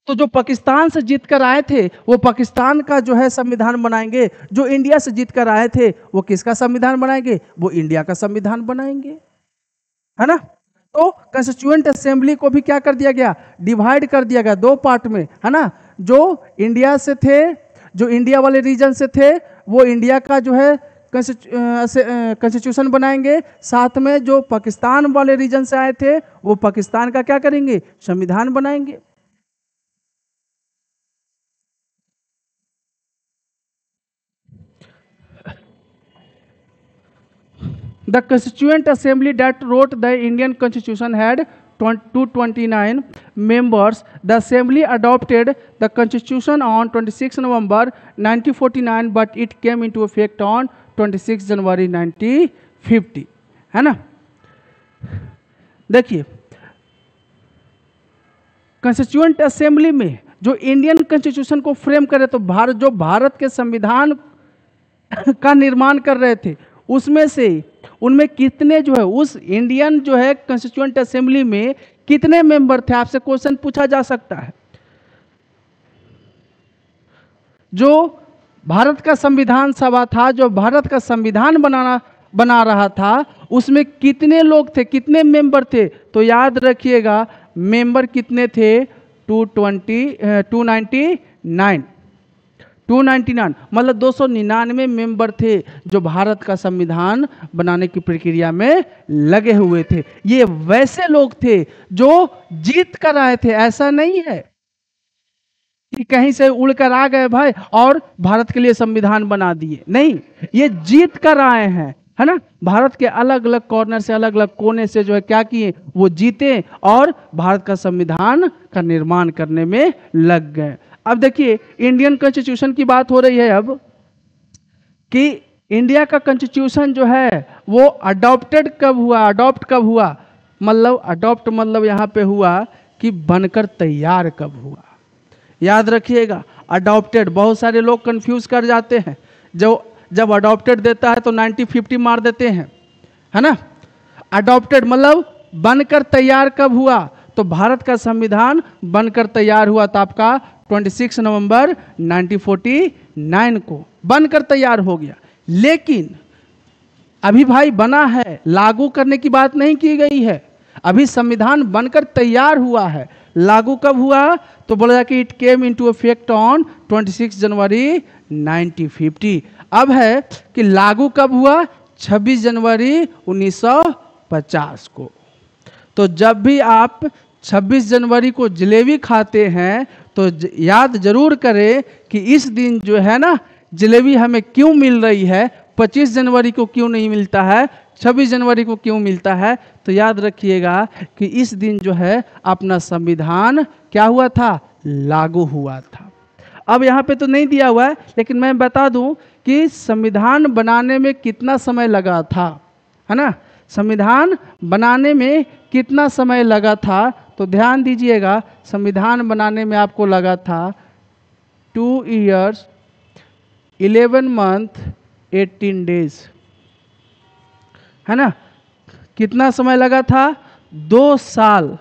तो जो पाकिस्तान से जीत कर आए थे वो पाकिस्तान का जो है संविधान बनाएंगे, जो इंडिया से जीत कर आए थे वो किसका संविधान बनाएंगे, वो इंडिया का संविधान बनाएंगे, है ना। तो कंस्टिट्यूएंट असेंबली को भी क्या कर दिया गया, डिवाइड कर दिया गया दो पार्ट में, है ना। जो इंडिया से थे, जो इंडिया वाले रीजन से थे वो इंडिया का जो है कॉन्स्टिट्यूशन बनाएंगे, साथ में जो पाकिस्तान वाले रीजन से आए थे वो पाकिस्तान का क्या करेंगे, संविधान बनाएंगे। The Constituent Assembly that wrote the Indian Constitution had 229 members. The Assembly adopted the Constitution on 26 November 1949, but it came into effect on 26 January 1950, है ना। देखिए कंस्टिट्यूएंट असेंबली में जो इंडियन कॉन्स्टिट्यूशन को फ्रेम करे, तो भारत के संविधान का निर्माण कर रहे थे, उसमें से उनमें कितने जो है उस इंडियन जो है कॉन्स्टिट्यूएंट असेंबली में कितने मेंबर थे, आपसे क्वेश्चन पूछा जा सकता है। जो भारत का संविधान सभा था, जो भारत का संविधान बना रहा था, उसमें कितने लोग थे, कितने मेंबर थे, तो याद रखिएगा मेंबर कितने थे, 299 मतलब 299 मेंबर थे जो भारत का संविधान बनाने की प्रक्रिया में लगे हुए थे। ये वैसे लोग थे जो जीत कर आए थे, ऐसा नहीं है कि कहीं से उड़कर आ गए भाई और भारत के लिए संविधान बना दिए, नहीं, ये जीत कर आए हैं, है ना। भारत के अलग अलग कॉर्नर से, अलग अलग कोने से जो है क्या किए, वो जीते और भारत का संविधान का निर्माण करने में लग गए। अब देखिए इंडियन कॉन्स्टिट्यूशन की बात हो रही है अब, कि इंडिया का कॉन्स्टिट्यूशन जो है वो अडॉप्ट कब हुआ, मतलब अडॉप्ट मतलब यहाँ पे हुआ कि बनकर तैयार कब हुआ। याद रखिएगा अडॉप्टेड, बहुत सारे लोग कंफ्यूज कर जाते हैं, जब अडॉप्टेड देता है तो 90-50 मार देते हैं, है ना। अडॉप्टेड मतलब बनकर तैयार कब हुआ, तो भारत का संविधान बनकर तैयार हुआ था आपका 26 नवंबर 1949 को बनकर तैयार हो गया। लेकिन अभी भाई बना है, लागू करने की बात नहीं की गई है, अभी संविधान बनकर तैयार हुआ है। लागू कब हुआ, तो बोला कि it came into effect on 26 जनवरी 1950। अब है कि लागू कब हुआ, 26 जनवरी 1950 को। तो जब भी आप 26 जनवरी को जलेबी खाते हैं तो याद जरूर करें कि इस दिन जो है ना जलेबी हमें क्यों मिल रही है, 25 जनवरी को क्यों नहीं मिलता है, 26 जनवरी को क्यों मिलता है। तो याद रखिएगा कि इस दिन जो है अपना संविधान क्या हुआ था, लागू हुआ था। अब यहाँ पे तो नहीं दिया हुआ है, लेकिन मैं बता दूं कि संविधान बनाने में कितना समय लगा था, है ना। संविधान बनाने में कितना समय लगा था, तो ध्यान दीजिएगा संविधान बनाने में आपको लगा था 2 years 11 month 18 days, है ना। कितना समय लगा था, 2 साल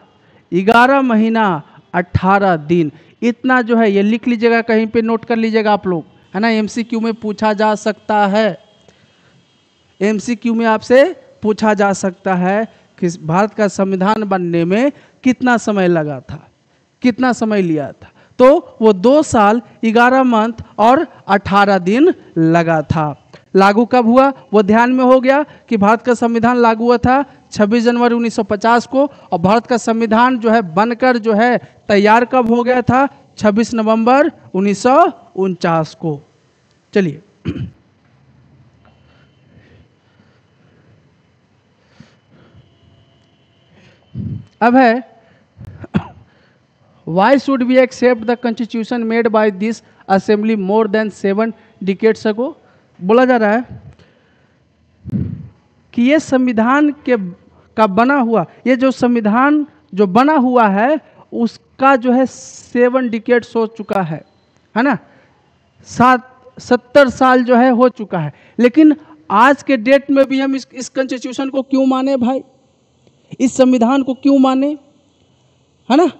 11 महीना 18 दिन। इतना जो है ये लिख लीजिएगा, कहीं पे नोट कर लीजिएगा आप लोग, है ना। एमसीक्यू में पूछा जा सकता है, एमसीक्यू में आपसे पूछा जा सकता है कि भारत का संविधान बनने में कितना समय लगा था, कितना समय लिया था। तो वो 2 साल 11 मंथ और 18 दिन लगा था। लागू कब हुआ वो ध्यान में हो गया कि भारत का संविधान लागू हुआ था 26 जनवरी 1950 को, और भारत का संविधान जो है बनकर जो है तैयार कब हो गया था, 26 नवंबर 1949 को। चलिए अब है why should we accept the constitution made by this assembly more than 7 decades अगो। बोला जा रहा है कि ये संविधान के का बना हुआ, ये जो संविधान जो बना हुआ है उसका जो है 7 डिकेड्स हो चुका है ना, 70 साल जो है हो चुका है। लेकिन आज के डेट में भी हम इस कॉन्स्टिट्यूशन को क्यों माने भाई, इस संविधान को क्यों माने, है ना।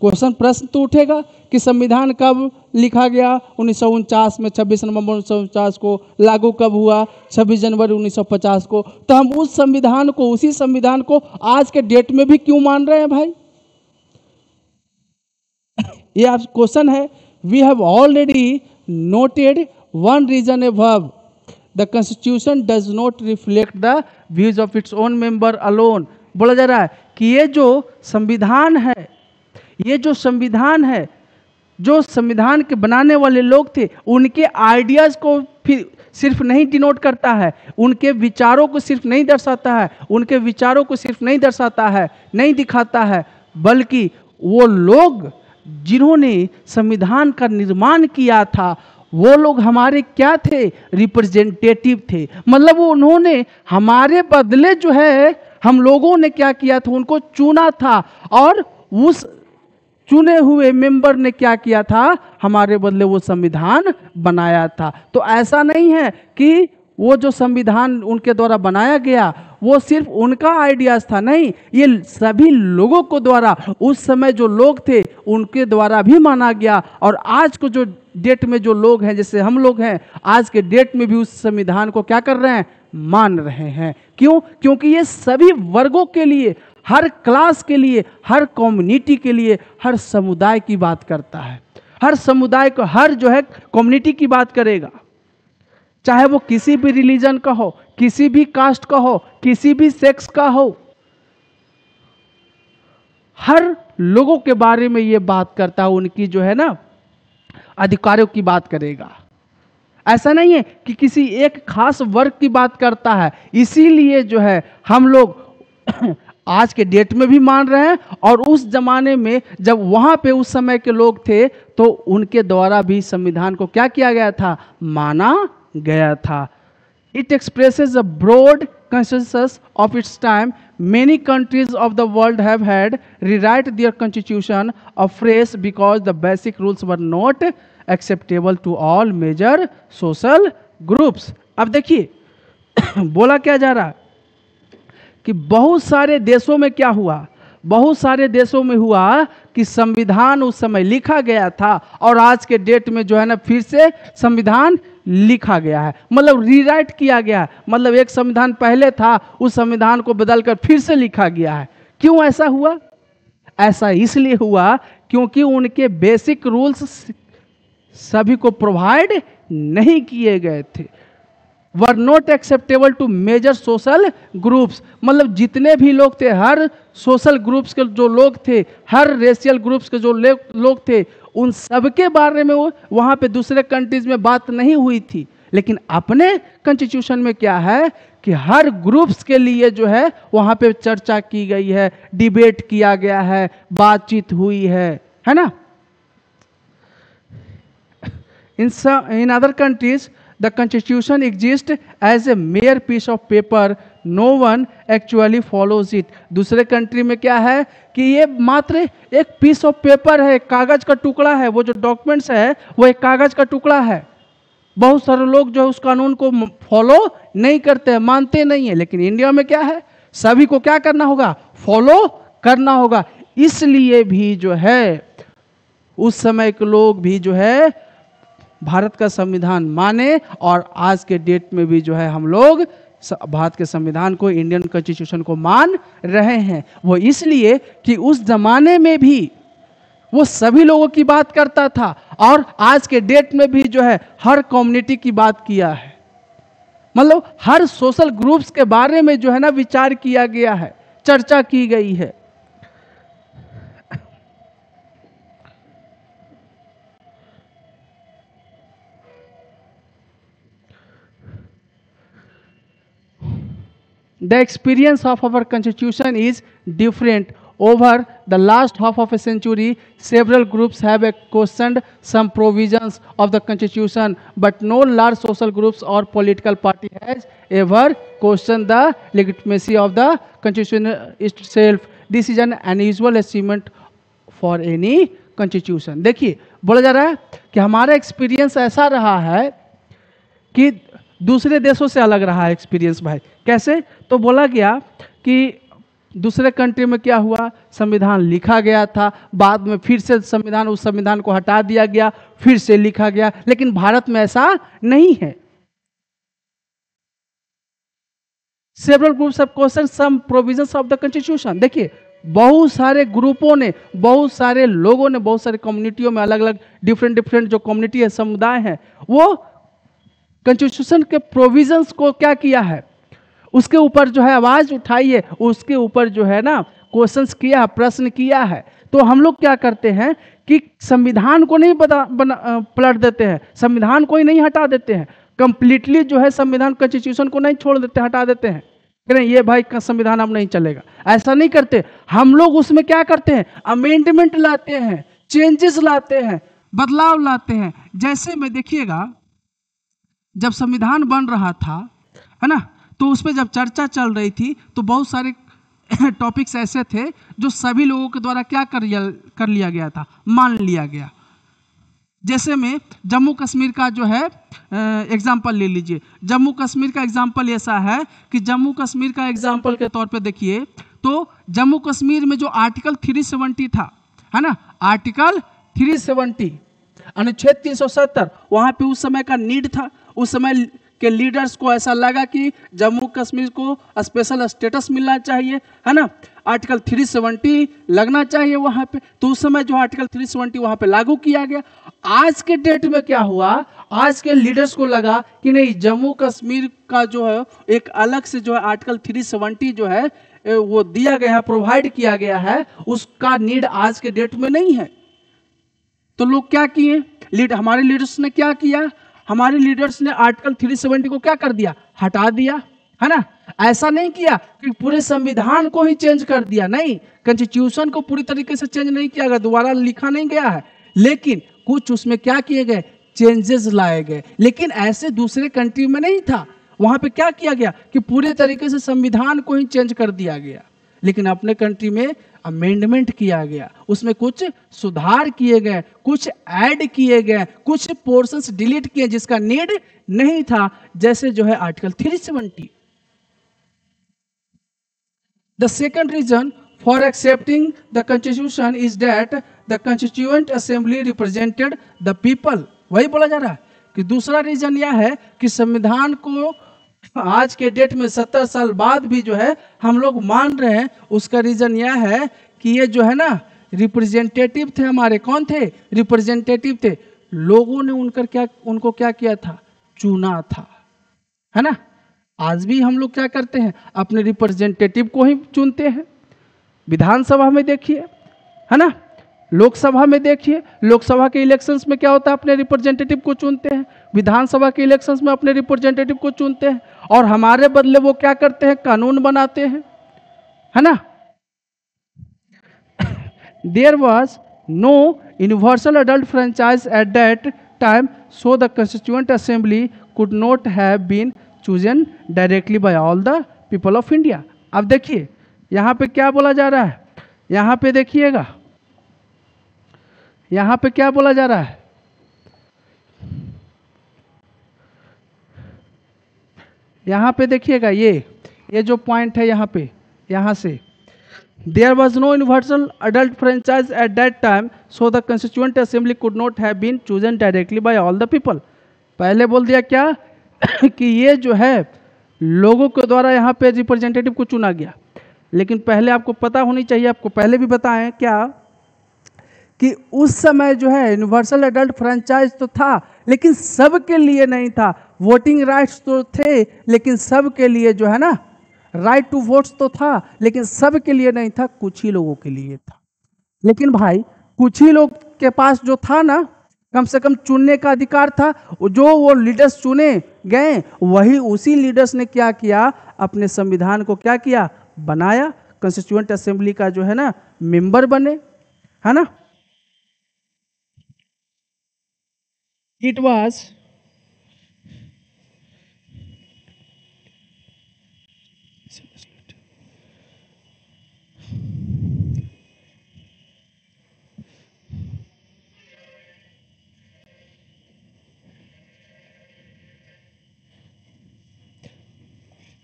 क्वेश्चन प्रश्न तो उठेगा कि संविधान कब लिखा गया, 1949 में 26 नवंबर 1949 को, लागू कब हुआ 26 जनवरी 1950 को। तो हम उस संविधान को, उसी संविधान को आज के डेट में भी क्यों मान रहे हैं भाई, ये आप क्वेश्चन है। We have already noted one reason above, the constitution does not reflect the views of its own member alone. बोला जा रहा है कि ये जो संविधान है, ये जो संविधान है, जो संविधान के बनाने वाले लोग थे उनके आइडियाज को फिर सिर्फ नहीं डिनोट करता है, उनके विचारों को सिर्फ नहीं दर्शाता है, उनके विचारों को सिर्फ नहीं दर्शाता है, नहीं दिखाता है, बल्कि वो लोग जिन्होंने संविधान का निर्माण किया था वो लोग हमारे क्या थे, रिप्रेजेंटेटिव थे। मतलब वो उन्होंने हमारे बदले जो है हम लोगों ने क्या किया था, उनको चुना था, और उस चुने हुए मेंबर ने क्या किया था, हमारे बदले वो संविधान बनाया था। तो ऐसा नहीं है कि वो जो संविधान उनके द्वारा बनाया गया वो सिर्फ उनका आइडियाज था, नहीं, ये सभी लोगों को द्वारा, उस समय जो लोग थे उनके द्वारा भी माना गया। और आज को जो डेट में जो लोग हैं, जैसे हम लोग हैं, आज के डेट में भी उस संविधान को क्या कर रहे हैं, मान रहे हैं। क्यों? क्योंकि ये सभी वर्गों के लिए, हर क्लास के लिए, हर कम्युनिटी के लिए, हर समुदाय की बात करता है। हर समुदाय को, हर जो है कम्युनिटी की बात करेगा, चाहे वो किसी भी रिलीजन का हो, किसी भी कास्ट का हो, किसी भी सेक्स का हो, हर लोगों के बारे में ये बात करता है, उनकी जो है ना अधिकारों की बात करेगा। ऐसा नहीं है कि किसी एक खास वर्ग की बात करता है। इसीलिए जो है हम लोग आज के डेट में भी मान रहे हैं, और उस जमाने में जब वहां पे उस समय के लोग थे तो उनके द्वारा भी संविधान को क्या किया गया था, माना गया था। It expresses a broad consensus of its time. Many countries of the world have had rewrite their constitution afresh because the basic rules were not acceptable to all major social groups. अब देखिए बोला क्या जा रहा है कि बहुत सारे देशों में क्या हुआ, बहुत सारे देशों में हुआ कि संविधान उस समय लिखा गया था और आज के डेट में जो है ना फिर से संविधान लिखा गया है, मतलब रीराइट किया गया है। मतलब एक संविधान पहले था, उस संविधान को बदलकर फिर से लिखा गया है। क्यों ऐसा हुआ? ऐसा इसलिए हुआ क्योंकि उनके बेसिक रूल्स सभी को प्रोवाइड नहीं किए गए थे, were not acceptable to major social groups. मतलब जितने भी लोग थे, हर सोशल ग्रुप्स के जो लोग थे, हर रेशियल ग्रुप्स के जो लोग थे, उन सबके बारे में वो वहाँ पे दूसरे कंट्रीज में बात नहीं हुई थी। लेकिन अपने कॉन्स्टिट्यूशन में क्या है कि हर ग्रुप्स के लिए जो है वहाँ पे चर्चा की गई है, डिबेट किया गया है, बातचीत हुई है ना। In other countries, the constitution exists as a mere piece of paper. No one actually follows it. दूसरे कंट्री में क्या है कि ये मात्र एक पीस ऑफ पेपर है, कागज का टुकड़ा है। वो जो डॉक्यूमेंट्स है वो एक कागज का टुकड़ा है। बहुत सारे लोग जो है उस कानून को फॉलो नहीं करते हैं, मानते नहीं है। लेकिन इंडिया में क्या है, सभी को क्या करना होगा, फॉलो करना होगा। इसलिए भी जो है उस समय के लोग भी जो है भारत का संविधान माने, और आज के डेट में भी जो है हम लोग भारत के संविधान को, इंडियन कॉन्स्टिट्यूशन को मान रहे हैं। वो इसलिए कि उस जमाने में भी वो सभी लोगों की बात करता था, और आज के डेट में भी जो है हर कम्युनिटी की बात किया है। मतलब हर सोशल ग्रुप्स के बारे में जो है ना विचार किया गया है, चर्चा की गई है। The experience of our constitution is different Over the last half of a century, several groups have questioned some provisions of the Constitution, but no large social groups or political party has ever questioned the legitimacy of the Constitution itself. This is an unusual achievement for any Constitution. देखिए बोला जा रहा है कि हमारा experience ऐसा रहा है कि दूसरे देशों से अलग रहा है एक्सपीरियंस भाई। कैसे? तो बोला गया कि दूसरे कंट्री में क्या हुआ, संविधान लिखा गया था, बाद में फिर से संविधान, उस संविधान को हटा दिया गया, फिर से लिखा गया, लेकिन भारत में ऐसा नहीं है। Several groups have question some provisions of the constitution. देखिए बहुत सारे ग्रुपों ने, बहुत सारे लोगों ने, बहुत सारे कम्युनिटियों में, अलग अलग डिफरेंट जो कम्युनिटी है, समुदाय है, वो कॉन्स्टिट्यूशन के प्रोविजंस को क्या किया है, उसके ऊपर जो है आवाज उठाई है, उसके ऊपर जो है ना क्वेश्चंस किया, प्रश्न किया है। तो हम लोग क्या करते हैं कि संविधान को नहीं पलट देते हैं, संविधान को ही नहीं हटा देते हैं, कंप्लीटली जो है संविधान कॉन्स्टिट्यूशन को नहीं छोड़ देते, हटा देते हैं, कह ये भाई का संविधान अब नहीं चलेगा, ऐसा नहीं करते। हम लोग उसमें क्या करते हैं, अमेंडमेंट लाते हैं, चेंजेस लाते हैं, बदलाव लाते हैं। जैसे में देखिएगा जब संविधान बन रहा था, है ना, तो उस पर जब चर्चा चल रही थी तो बहुत सारे टॉपिक्स ऐसे थे जो सभी लोगों के द्वारा क्या कर लिया गया था, मान लिया गया। जैसे में जम्मू कश्मीर का जो है एग्जाम्पल ले लीजिए। जम्मू कश्मीर का एग्जाम्पल ऐसा है कि जम्मू कश्मीर का एग्जाम्पल के तौर पे देखिए तो जम्मू कश्मीर में जो आर्टिकल 370 था, है ना, आर्टिकल 370 अनुच्छेद 370, वहाँ पे उस समय का नीड था। उस समय के लीडर्स को ऐसा लगा कि जम्मू कश्मीर को स्पेशल स्टेटस मिलना चाहिए, है ना, आर्टिकल 370 लगना चाहिए वहाँ पे। तो उस समय जो आर्टिकल 370 वहाँ पे लागू किया गया। आज के डेट में क्या हुआ, आज के लीडर्स को लगा कि नहीं, जम्मू कश्मीर का जो है एक अलग से जो है आर्टिकल 370 जो है वो दिया गया है, प्रोवाइड किया गया है, उसका नीड आज के डेट में नहीं है। तो लोग क्या किए, हमारे लीडर्स ने क्या किया, हमारे लीडर्स ने आर्टिकल 370 को क्या कर दिया, हटा दिया, है ना। ऐसा नहीं किया कि पूरे संविधान को ही चेंज कर दिया, नहीं, कॉन्स्टिट्यूशन को पूरी तरीके से चेंज नहीं किया गया, दोबारा लिखा नहीं गया है, लेकिन कुछ उसमें क्या किए गए, चेंजेस लाए गए। लेकिन ऐसे दूसरे कंट्री में नहीं था, वहां पे क्या किया गया कि पूरे तरीके से संविधान को ही चेंज कर दिया गया। लेकिन अपने कंट्री में अमेंडमेंट किया गया, उसमें कुछ सुधार किए गए, कुछ ऐड किए गए, कुछ पोर्शंस डिलीट किए जिसका नीड नहीं था, जैसे जो है article 370। The second reason for accepting the constitution is that the constituent assembly represented the people. वही बोला जा रहा है कि दूसरा रीजन यह है कि संविधान को आज के डेट में 70 साल बाद भी जो है हम लोग मान रहे हैं, उसका रीजन यह है कि ये जो है ना रिप्रेजेंटेटिव थे हमारे। कौन थे, रिप्रेजेंटेटिव थे, लोगों ने उनको क्या किया था, चुना था, है ना। आज भी हम लोग क्या करते हैं, अपने रिप्रेजेंटेटिव को ही चुनते हैं। विधानसभा में देखिए, है ना, लोकसभा में देखिए, लोकसभा के इलेक्शंस में क्या होता है, अपने रिप्रेजेंटेटिव को चुनते हैं, विधानसभा के इलेक्शंस में अपने रिप्रेजेंटेटिव को चुनते हैं, और हमारे बदले वो क्या करते हैं, कानून बनाते हैं, है ना। There was no universal adult franchise at that time, so the constituent assembly could not have been chosen directly by all the people of India. अब देखिए यहाँ पे क्या बोला जा रहा है, यहाँ पे देखिएगा, यहाँ पे क्या बोला जा रहा है, यहाँ पे देखिएगा, ये जो पॉइंट है यहाँ पे, यहाँ से there was no universal adult franchise at that time, so the constituent assembly could not have been chosen directly by all the people. पहले बोल दिया क्या कि ये जो है लोगों के द्वारा यहाँ पे रिप्रेजेंटेटिव को चुना गया। लेकिन पहले आपको पता होनी चाहिए, आपको पहले भी बताएं क्या कि उस समय जो है यूनिवर्सल एडल्ट फ्रेंचाइज तो था, लेकिन सब के लिए नहीं था। वोटिंग राइट्स तो थे, लेकिन सब के लिए जो है ना, राइट टू वोट्स तो था, लेकिन सब के लिए नहीं था, कुछ ही लोगों के लिए था। लेकिन भाई कुछ ही लोग के पास जो था ना, कम से कम चुनने का अधिकार था। जो वो लीडर्स चुने गए, वही उसी लीडर्स ने क्या किया, अपने संविधान को क्या किया, बनाया, कंस्टिट्यूएंट असेंबली का जो है ना मेंबर बने, है ना। It was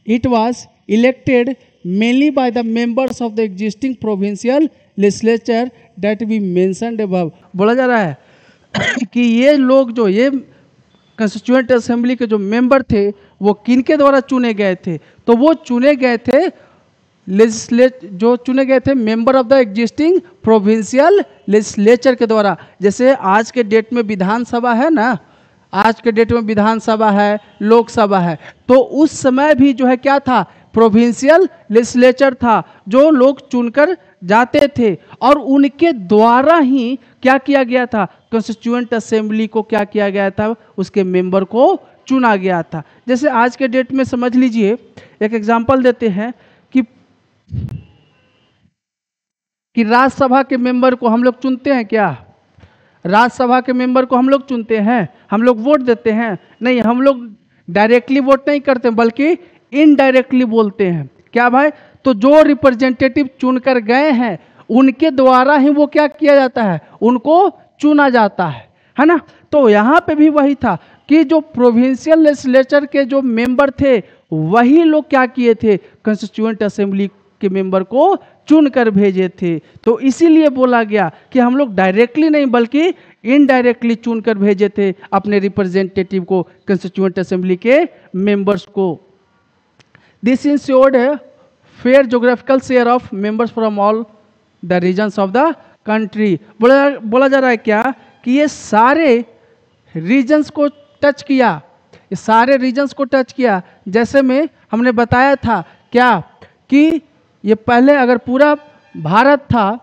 It was elected mainly by the members of the existing provincial legislature that we mentioned above. बोला जा रहा है कि ये लोग जो ये कंस्टिट्यूएंट असेंबली के जो मेंबर थे वो किनके द्वारा चुने गए थे, तो वो चुने गए थे जो चुने गए थे member of the existing provincial legislature के द्वारा। जैसे आज के डेट में विधानसभा है ना, आज के डेट में विधानसभा है, लोकसभा है, तो उस समय भी जो है क्या था, प्रोविंशियल लेजिस्लेचर था, जो लोग चुनकर जाते थे और उनके द्वारा ही क्या किया गया था, कॉन्स्टिट्यूएंट असेंबली को क्या किया गया था, उसके मेंबर को चुना गया था। जैसे आज के डेट में समझ लीजिए, एक एग्जांपल देते हैं कि राज्यसभा के मेंबर को हम लोग चुनते हैं क्या, राज्यसभा के मेंबर को हम लोग चुनते हैं, हम लोग वोट देते हैं? नहीं, हम लोग डायरेक्टली वोट नहीं करते बल्कि इनडायरेक्टली बोलते हैं। क्या भाई? तो जो रिप्रेजेंटेटिव चुनकर गए हैं उनके द्वारा ही वो क्या किया जाता है, उनको चुना जाता है ना। तो यहाँ पे भी वही था कि जो प्रोविंशियल लेजिस्लेचर के जो मेंबर थे वही लोग क्या किए थे, कॉन्स्टिट्यूएंट असेंबली के मेंबर को चुनकर भेजे थे। तो इसीलिए बोला गया कि हम लोग डायरेक्टली नहीं बल्कि इनडायरेक्टली चुनकर भेजे थे अपने रिप्रेजेंटेटिव को, कॉन्स्टिट्यूएंट असेंबली के मेंबर्स को। This ensured fair geographical share of members from all the regions of the country. बोला जा रहा है क्या कि ये सारे रीजन्स को टच किया, ये सारे रीजन्स को टच किया। जैसे में हमने बताया था क्या कि ये पहले अगर पूरा भारत था,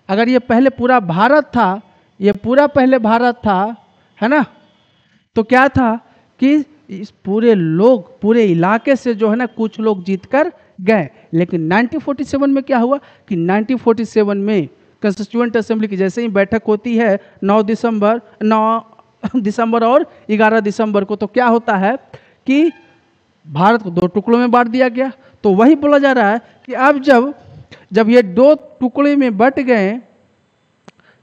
अगर ये पहले पूरा भारत था, ये पूरा पहले भारत था, है ना, तो क्या था कि इस पूरे इलाके से जो है ना कुछ लोग जीतकर गए। लेकिन 1947 में क्या हुआ कि 1947 में कंस्टिट्यूएंट असेंबली की जैसे ही बैठक होती है 9 दिसंबर और 11 दिसंबर को, तो क्या होता है कि भारत को 2 टुकड़ों में बांट दिया गया। तो वही बोला जा रहा है कि अब जब ये 2 टुकड़े में बट गए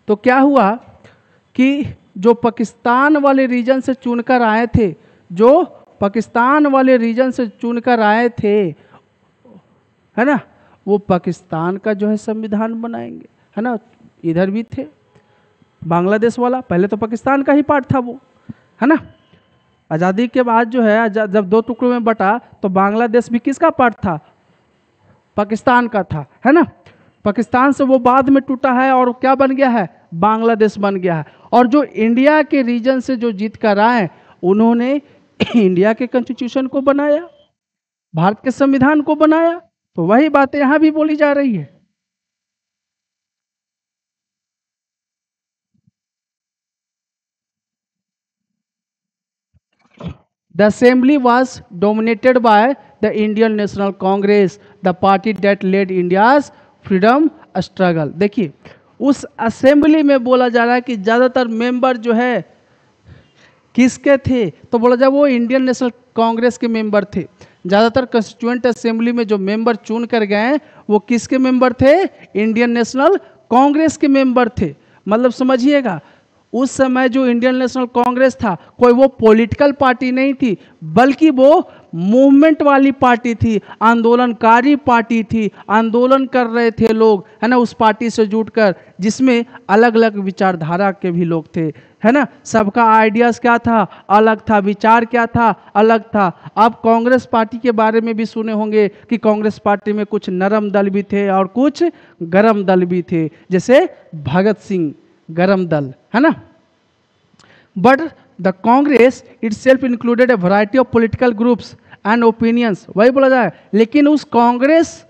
तो क्या हुआ कि जो पाकिस्तान वाले रीजन से चुनकर आए थे, जो पाकिस्तान वाले रीजन से चुनकर आए थे, है ना, वो पाकिस्तान का जो है संविधान बनाएंगे, है ना। इधर भी थे बांग्लादेश वाला, पहले तो पाकिस्तान का ही पार्ट था वो, है ना। आज़ादी के बाद जो है जब 2 टुकड़ों में बटा तो बांग्लादेश भी किसका पार्ट था, पाकिस्तान का था, है ना। पाकिस्तान से वो बाद में टूटा है और क्या बन गया है, बांग्लादेश बन गया है। और जो इंडिया के रीजन से जो जीत कर आए उन्होंने इंडिया के कॉन्स्टिट्यूशन को बनाया, भारत के संविधान को बनाया। तो वही बातें यहां भी बोली जा रही है। The assembly was dominated by the Indian National Congress, the party that led India's freedom struggle। देखिए उस असेंबली में बोला जा रहा है कि ज़्यादातर मेंबर जो है किसके थे, तो बोला जाए वो इंडियन नेशनल कांग्रेस के मेंबर थे। ज़्यादातर कंस्टिट्यूएंट असेंबली में जो मेंबर चुन कर गए वो किसके मेंबर थे, इंडियन नेशनल कांग्रेस के मेंबर थे। मतलब समझिएगा उस समय जो इंडियन नेशनल कांग्रेस था कोई वो पॉलिटिकल पार्टी नहीं थी बल्कि वो मूवमेंट वाली पार्टी थी, आंदोलनकारी पार्टी थी। आंदोलन कर रहे थे लोग, है ना, उस पार्टी से जुटकर, जिसमें अलग अलग विचारधारा के भी लोग थे, है ना। सबका आइडियाज़ क्या था, अलग था, विचार क्या था, अलग था। आप कांग्रेस पार्टी के बारे में भी सुने होंगे कि कांग्रेस पार्टी में कुछ नरम दल भी थे और कुछ गरम दल भी थे, जैसे भगत सिंह गरम दल, है ना। But the Congress itself included a variety of political groups and opinions। वही बोला जाए, लेकिन उस कांग्रेस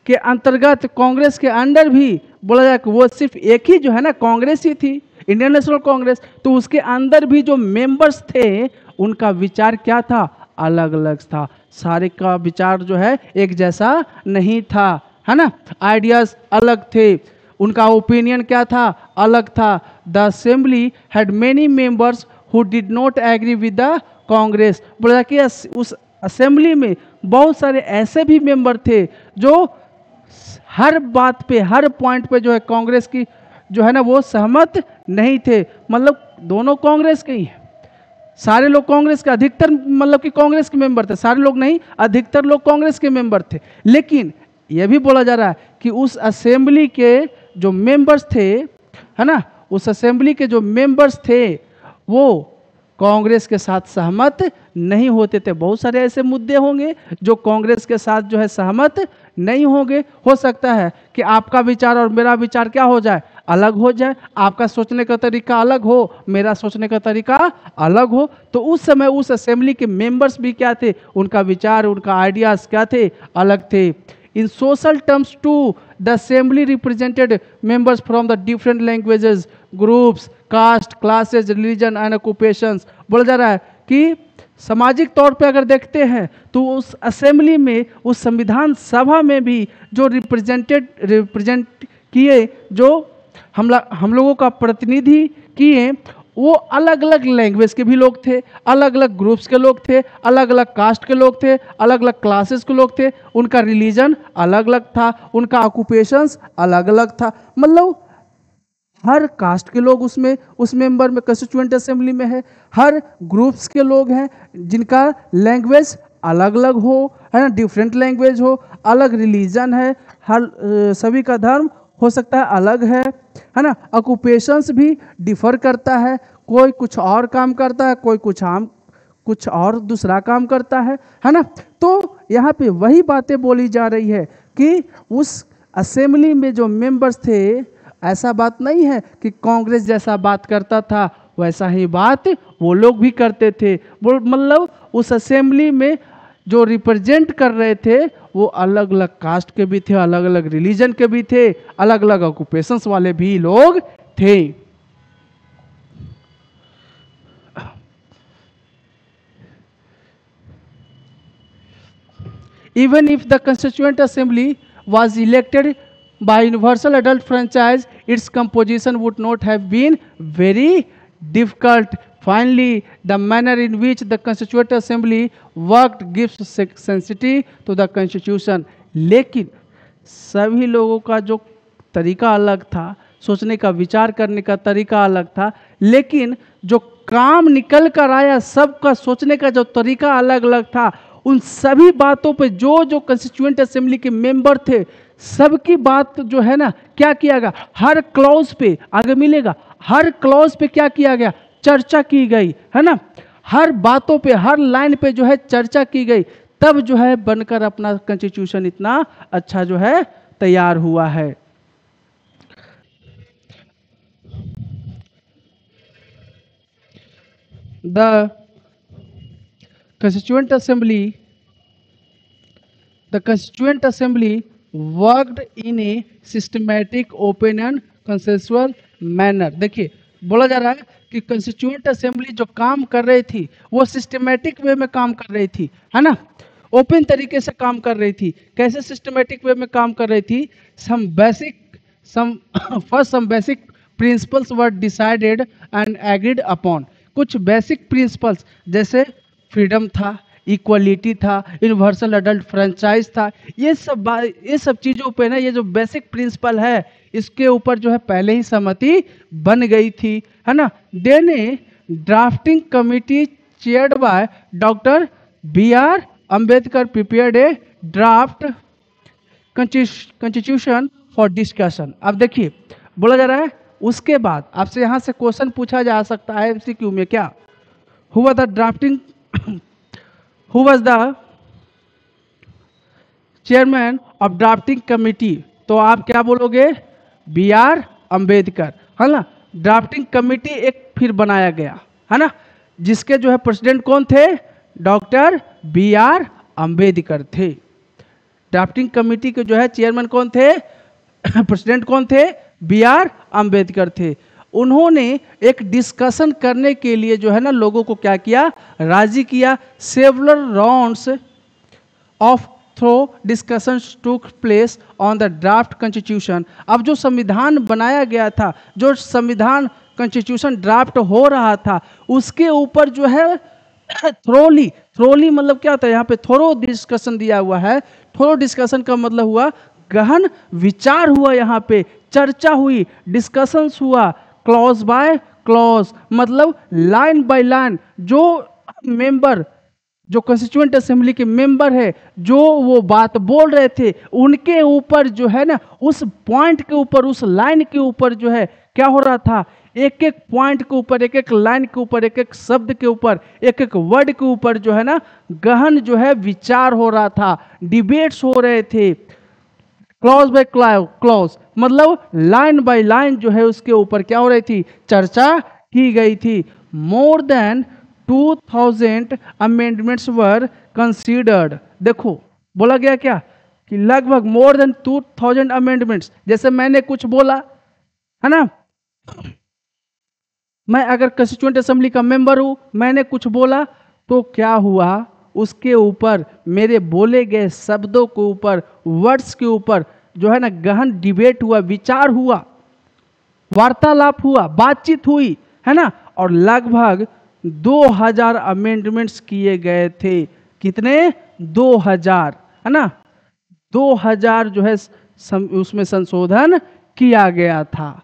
के अंतर्गत, कांग्रेस के अंदर भी बोला जाए कि वो सिर्फ एक ही जो है ना कांग्रेस ही थी, इंडियन नेशनल कांग्रेस। तो उसके अंदर भी जो मेंबर्स थे उनका विचार क्या था, अलग अलग था। सारे का विचार जो है एक जैसा नहीं था, है ना, आइडियाज अलग थे, उनका ओपिनियन क्या था, अलग था। The assembly had many members who did not agree with the Congress. बोला कि उस असेंबली में बहुत सारे ऐसे भी मेंबर थे जो हर बात पे, हर पॉइंट पे जो है कांग्रेस की जो है ना वो सहमत नहीं थे। मतलब दोनों कांग्रेस के ही हैं, सारे लोग कांग्रेस के, अधिकतर मतलब कि कांग्रेस के मेंबर थे, सारे लोग नहीं, अधिकतर लोग कांग्रेस के मेंबर थे। लेकिन यह भी बोला जा रहा है कि उस असेंबली के जो मेंबर्स थे, है ना, उस असेंबली के जो मेंबर्स थे वो कांग्रेस के साथ सहमत नहीं होते थे। बहुत सारे ऐसे मुद्दे होंगे जो कांग्रेस के साथ जो है सहमत नहीं होंगे। हो सकता है कि आपका विचार और मेरा विचार क्या हो जाए, अलग हो जाए, आपका सोचने का तरीका अलग हो, मेरा सोचने का तरीका अलग हो। तो उस समय उस असेंबली के मेंबर्स भी क्या थे, उनका विचार, उनका आइडियाज क्या थे, अलग थे। In social terms to the assembly represented members from the different languages, groups, caste, classes, religion and occupations. बोला जा रहा है कि सामाजिक तौर पे अगर देखते हैं तो उस असेंबली में, उस संविधान सभा में भी जो रिप्रेजेंट किए, जो हम लोगों का प्रतिनिधि किए, वो अलग अलग लैंग्वेज के भी लोग थे, अलग अलग ग्रुप्स के लोग थे, अलग अलग कास्ट के लोग थे, अलग अलग क्लासेस के लोग थे, उनका रिलीजन अलग अलग था, उनका ऑक्यूपेशंस अलग अलग था। मतलब हर कास्ट के लोग उसमें, उस मेंबर में, कंस्टिट्यूएंट असेंबली में है, हर ग्रुप्स के लोग हैं जिनका लैंग्वेज अलग अलग हो, है ना, डिफरेंट लैंग्वेज हो, अलग रिलीजन है, हर सभी का धर्म हो सकता है अलग है ना, ऑक्यूपेशंस भी डिफर करता है, कोई कुछ और काम करता है, कोई कुछ और दूसरा काम करता है ना। तो यहाँ पे वही बातें बोली जा रही है कि उस असेंबली में जो मेंबर्स थे, ऐसा बात नहीं है कि कांग्रेस जैसा बात करता था वैसा ही बात वो लोग भी करते थे। वो मतलब उस असेंबली में जो रिप्रेजेंट कर रहे थे वो अलग अलग कास्ट के भी थे, अलग अलग रिलीजन के भी थे, अलग अलग ऑक्यूपेशंस वाले भी लोग थे। Even if the Constituent Assembly was elected by universal adult franchise, its composition would not have been very difficult. Finally, the manner in which the Constituent Assembly worked gives sensitivity to the Constitution. लेकिन सभी लोगों का जो तरीका अलग था, सोचने का, विचार करने का तरीका अलग था, लेकिन जो काम निकल कर आया, सबका सोचने का जो तरीका अलग अलग था, उन सभी बातों पे जो जो कंस्टिट्यूएंट असेंबली के मेंबर थे, सबकी बात जो है ना क्या किया गया, हर क्लॉज पे, आगे मिलेगा, हर क्लॉज पे क्या किया गया, चर्चा की गई, है ना, हर बातों पे, हर लाइन पे जो है चर्चा की गई, तब जो है बनकर अपना कॉन्स्टिट्यूशन इतना अच्छा जो है तैयार हुआ है। The Constituent Assembly, the Constituent Assembly worked in a systematic, open and consensual manner. देखिए बोला जा रहा है कि कंस्टिट्यूएंट असेंबली जो काम कर रही थी वो सिस्टमेटिक वे में काम कर रही थी, है ना, ओपन तरीके से काम कर रही थी। कैसे सिस्टमेटिक वे में काम कर रही थी? Some basic principles were decided and agreed upon. कुछ बेसिक प्रिंसिपल्स जैसे फ्रीडम था, इक्वलिटी था, यूनिवर्सल अडल्ट फ्रेंचाइज था, ये सब चीज़ों पे ना, ये जो बेसिक प्रिंसिपल है इसके ऊपर जो है पहले ही सहमति बन गई थी, है ना। Then a drafting committee chaired by doctor B.R. Ambedkar prepared a draft constitution for discussion. अब देखिए बोला जा रहा है उसके बाद आपसे यहाँ से क्वेश्चन पूछा जा सकता है MCQ में, क्या हुआ the drafting Who was the chairman of drafting committee? तो आप क्या बोलोगे? B.R. अम्बेडकर, है ना। ड्राफ्टिंग कमिटी एक फिर बनाया गया, है ना, जिसके जो है प्रेसिडेंट कौन थे? Doctor B.R. अम्बेडकर थे। ड्राफ्टिंग कमिटी के जो है चेयरमैन कौन थे? प्रेसिडेंट कौन थे? B.R. अम्बेडकर थे। उन्होंने एक डिस्कशन करने के लिए जो है ना लोगों को क्या किया? राजी किया। Several rounds of thorough discussions took place on the draft constitution. अब जो संविधान बनाया गया था, जो संविधान कॉन्स्टिट्यूशन ड्राफ्ट हो रहा था, उसके ऊपर जो है थ्रोली मतलब क्या होता है, यहाँ पे थोरो डिस्कशन दिया हुआ है। थोरो डिस्कशन का मतलब हुआ गहन विचार हुआ, यहाँ पे चर्चा हुई, डिस्कशंस हुआ, क्लॉज बाय क्लॉज मतलब लाइन बाय लाइन। जो मेंबर, जो कॉन्स्टिट्यूएंट असेंबली के मेंबर है, जो वो बात बोल रहे थे, उनके ऊपर जो है ना, उस पॉइंट के ऊपर, उस लाइन के ऊपर जो है क्या हो रहा था, एक एक पॉइंट के ऊपर, एक एक लाइन के ऊपर, एक एक शब्द के ऊपर, एक एक वर्ड के ऊपर जो है ना गहन जो है विचार हो रहा था, डिबेट्स हो रहे थे। क्लॉज बाय क्लॉज मतलब लाइन बाय लाइन जो है उसके ऊपर क्या हो रही थी, चर्चा की गई थी। मोर देन 2000 अमेंडमेंट्स वर कंसीडर्ड। देखो बोला गया क्या कि लगभग मोर देन 2000 अमेंडमेंट्स। जैसे मैंने कुछ बोला है ना, मैं अगर कॉन्स्टिट्यूएंट असेंबली का मेंबर हूं, मैंने कुछ बोला तो क्या हुआ, उसके ऊपर मेरे बोले गए शब्दों के ऊपर, वर्ड्स के ऊपर जो है ना गहन डिबेट हुआ, विचार हुआ, वार्तालाप हुआ, बातचीत हुई है ना। और लगभग 2000 अमेंडमेंट्स किए गए थे। कितने? 2000 है ना। 2000 जो है उसमें संशोधन किया गया था।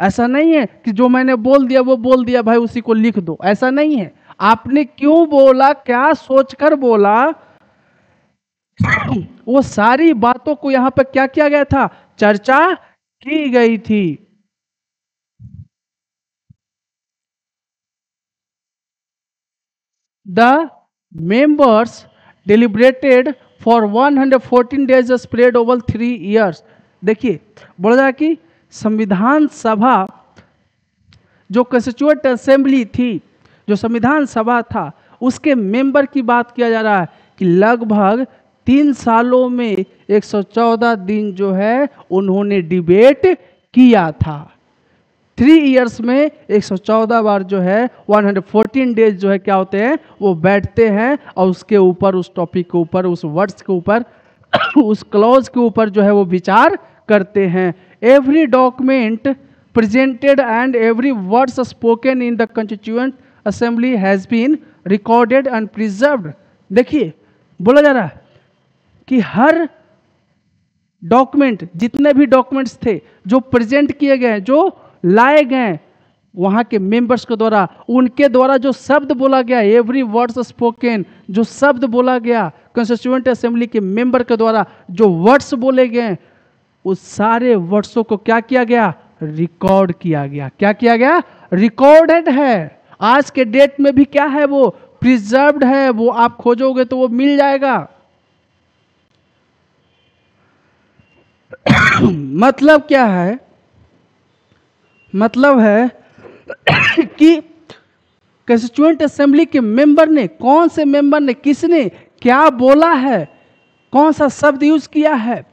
ऐसा नहीं है कि जो मैंने बोल दिया वो बोल दिया भाई उसी को लिख दो, ऐसा नहीं है। आपने क्यों बोला, क्या सोचकर बोला, वो सारी बातों को यहां पर क्या किया गया था, चर्चा की गई थी। The members deliberated for 114 days spread over 3 years। देखिए बोला जाए कि संविधान सभा, जो कॉन्स्टिट्यूएंट असेंबली थी, जो संविधान सभा था, उसके मेंबर की बात किया जा रहा है कि लगभग 3 सालों में 114 दिन जो है उन्होंने डिबेट किया था। 3 इयर्स में 114 बार जो है 114 डेज जो है क्या होते हैं, वो बैठते हैं और उसके ऊपर, उस टॉपिक के ऊपर, उस वर्ड्स के ऊपर उस क्लॉज के ऊपर जो है वो विचार करते हैं। Every document presented and every words spoken in the constituent assembly has been recorded and preserved. देखिए बोला जा रहा है कि हर डॉक्यूमेंट, जितने भी डॉक्यूमेंट्स थे जो प्रेजेंट किए गए, जो लाए गए वहां के मेंबर्स के द्वारा, उनके द्वारा जो शब्द बोला गया, एवरी वर्ड्स स्पोकन, जो शब्द बोला गया कॉन्स्टिट्यूएंट असेंबली के मेंबर के द्वारा, जो वर्ड्स बोले गए, उस सारे वर्ड्सों को क्या किया गया, रिकॉर्ड किया गया। क्या किया गया? रिकॉर्डेड है। आज के डेट में भी क्या है, वो प्रिजर्व्ड है, वो आप खोजोगे तो वो मिल जाएगा। मतलब क्या है, मतलब है कि कॉन्स्टिट्यूएंट असेंबली के मेंबर ने, कौन से मेंबर ने, किसने क्या बोला है, कौन सा शब्द यूज किया है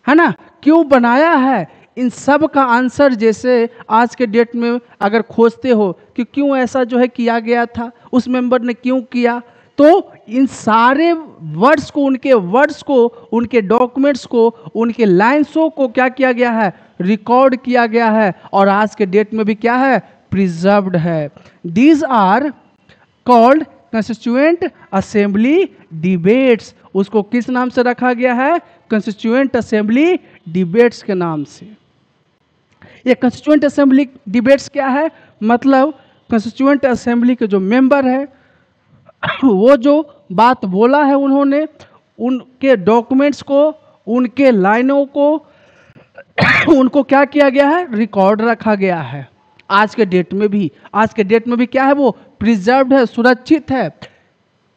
ना, क्यों बनाया है, इन सब का आंसर जैसे आज के डेट में अगर खोजते हो कि क्यों ऐसा जो है किया गया था, उस मेंबर ने क्यों किया, तो इन सारे वर्ड्स को, उनके वर्ड्स को, उनके डॉक्यूमेंट्स को, उनके लाइन्सों को क्या किया गया है, रिकॉर्ड किया गया है। और आज के डेट में भी क्या है, प्रिजर्व्ड है। These are called constituent assembly debates. उसको किस नाम से रखा गया है, कॉन्स्टिट्यूएंट असेंबली डिबेट्स के नाम से। ये कॉन्स्टिट्यूएंट असेंबली डिबेट्स क्या है, मतलब कॉन्स्टिट्यूएंट असेंबली के जो मेंबर है, वो जो बात बोला है उन्होंने, उनके डॉक्यूमेंट्स को, उनके लाइनों को उनको क्या किया गया है, रिकॉर्ड रखा गया है। आज के डेट में भी, आज के डेट में भी क्या है, वो प्रिजर्व्ड है, सुरक्षित है।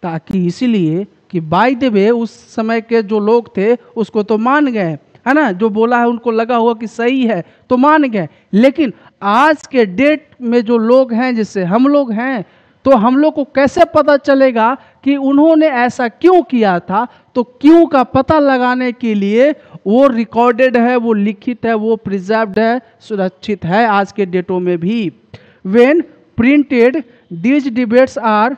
ताकि इसीलिए कि बाय द वे उस समय के जो लोग थे उसको तो मान गए, है ना, जो बोला है उनको लगा हुआ कि सही है तो मान गए। लेकिन आज के डेट में जो लोग हैं, जैसे हम लोग हैं, तो हम लोग को कैसे पता चलेगा कि उन्होंने ऐसा क्यों किया था। तो क्यों का पता लगाने के लिए वो रिकॉर्डेड है, वो लिखित है, वो प्रिजर्व्ड है, सुरक्षित है आज के डेटों में भी। When printed these debates are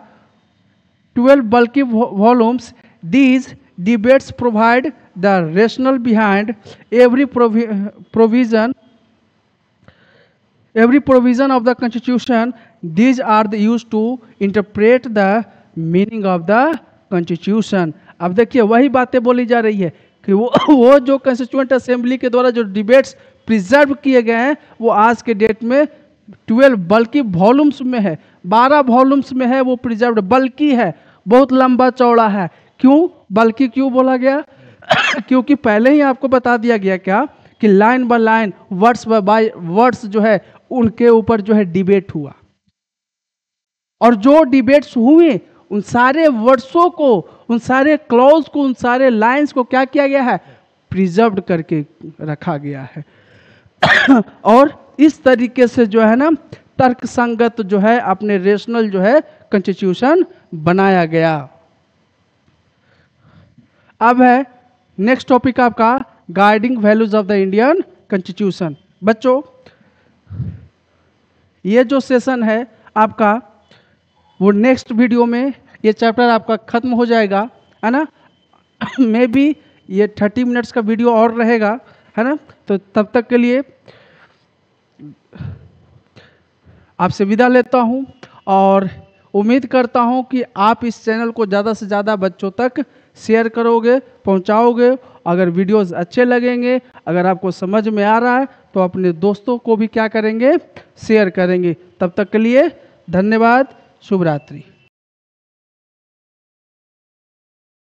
12 bulky volumes, these Debates provide the rationale behind every provision of the constitution. These are used to interpret the meaning of the constitution. अब देखिए वही बातें बोली जा रही है कि वो जो कंस्टिट्यूएंट असेंबली के द्वारा जो डिबेट्स प्रिजर्व किए गए हैं वो आज के डेट में 12 बल्कि वॉल्यूम्स में है, 12 वॉल्यूम्स में है वो प्रिजर्व, बल्कि है, बहुत लंबा चौड़ा है। क्यों बल्कि क्यों बोला गया? क्योंकि पहले ही आपको बता दिया गया क्या कि line by line, words by words जो है उनके ऊपर जो है डिबेट हुआ, और जो डिबेट्स हुए उन सारे वर्ड्सों को, उन सारे क्लॉज को, उन सारे लाइंस को क्या किया गया है? प्रिजर्व्ड करके रखा गया है। और इस तरीके से जो है ना तर्क संगत जो है अपने रेशनल जो है कॉन्स्टिट्यूशन बनाया गया। अब है नेक्स्ट टॉपिक आपका guiding values of the Indian constitution. बच्चों ये जो सेशन है आपका वो नेक्स्ट वीडियो में ये चैप्टर आपका खत्म हो जाएगा, है ना। मे बी ये 30 मिनट्स का वीडियो और रहेगा, है ना। तो तब तक के लिए आपसे विदा लेता हूँ और उम्मीद करता हूँ कि आप इस चैनल को ज़्यादा से ज़्यादा बच्चों तक शेयर करोगे, पहुँचाओगे। अगर वीडियोस अच्छे लगेंगे, अगर आपको समझ में आ रहा है तो अपने दोस्तों को भी क्या करेंगे? शेयर करेंगे। तब तक के लिए धन्यवाद, शुभ रात्रि।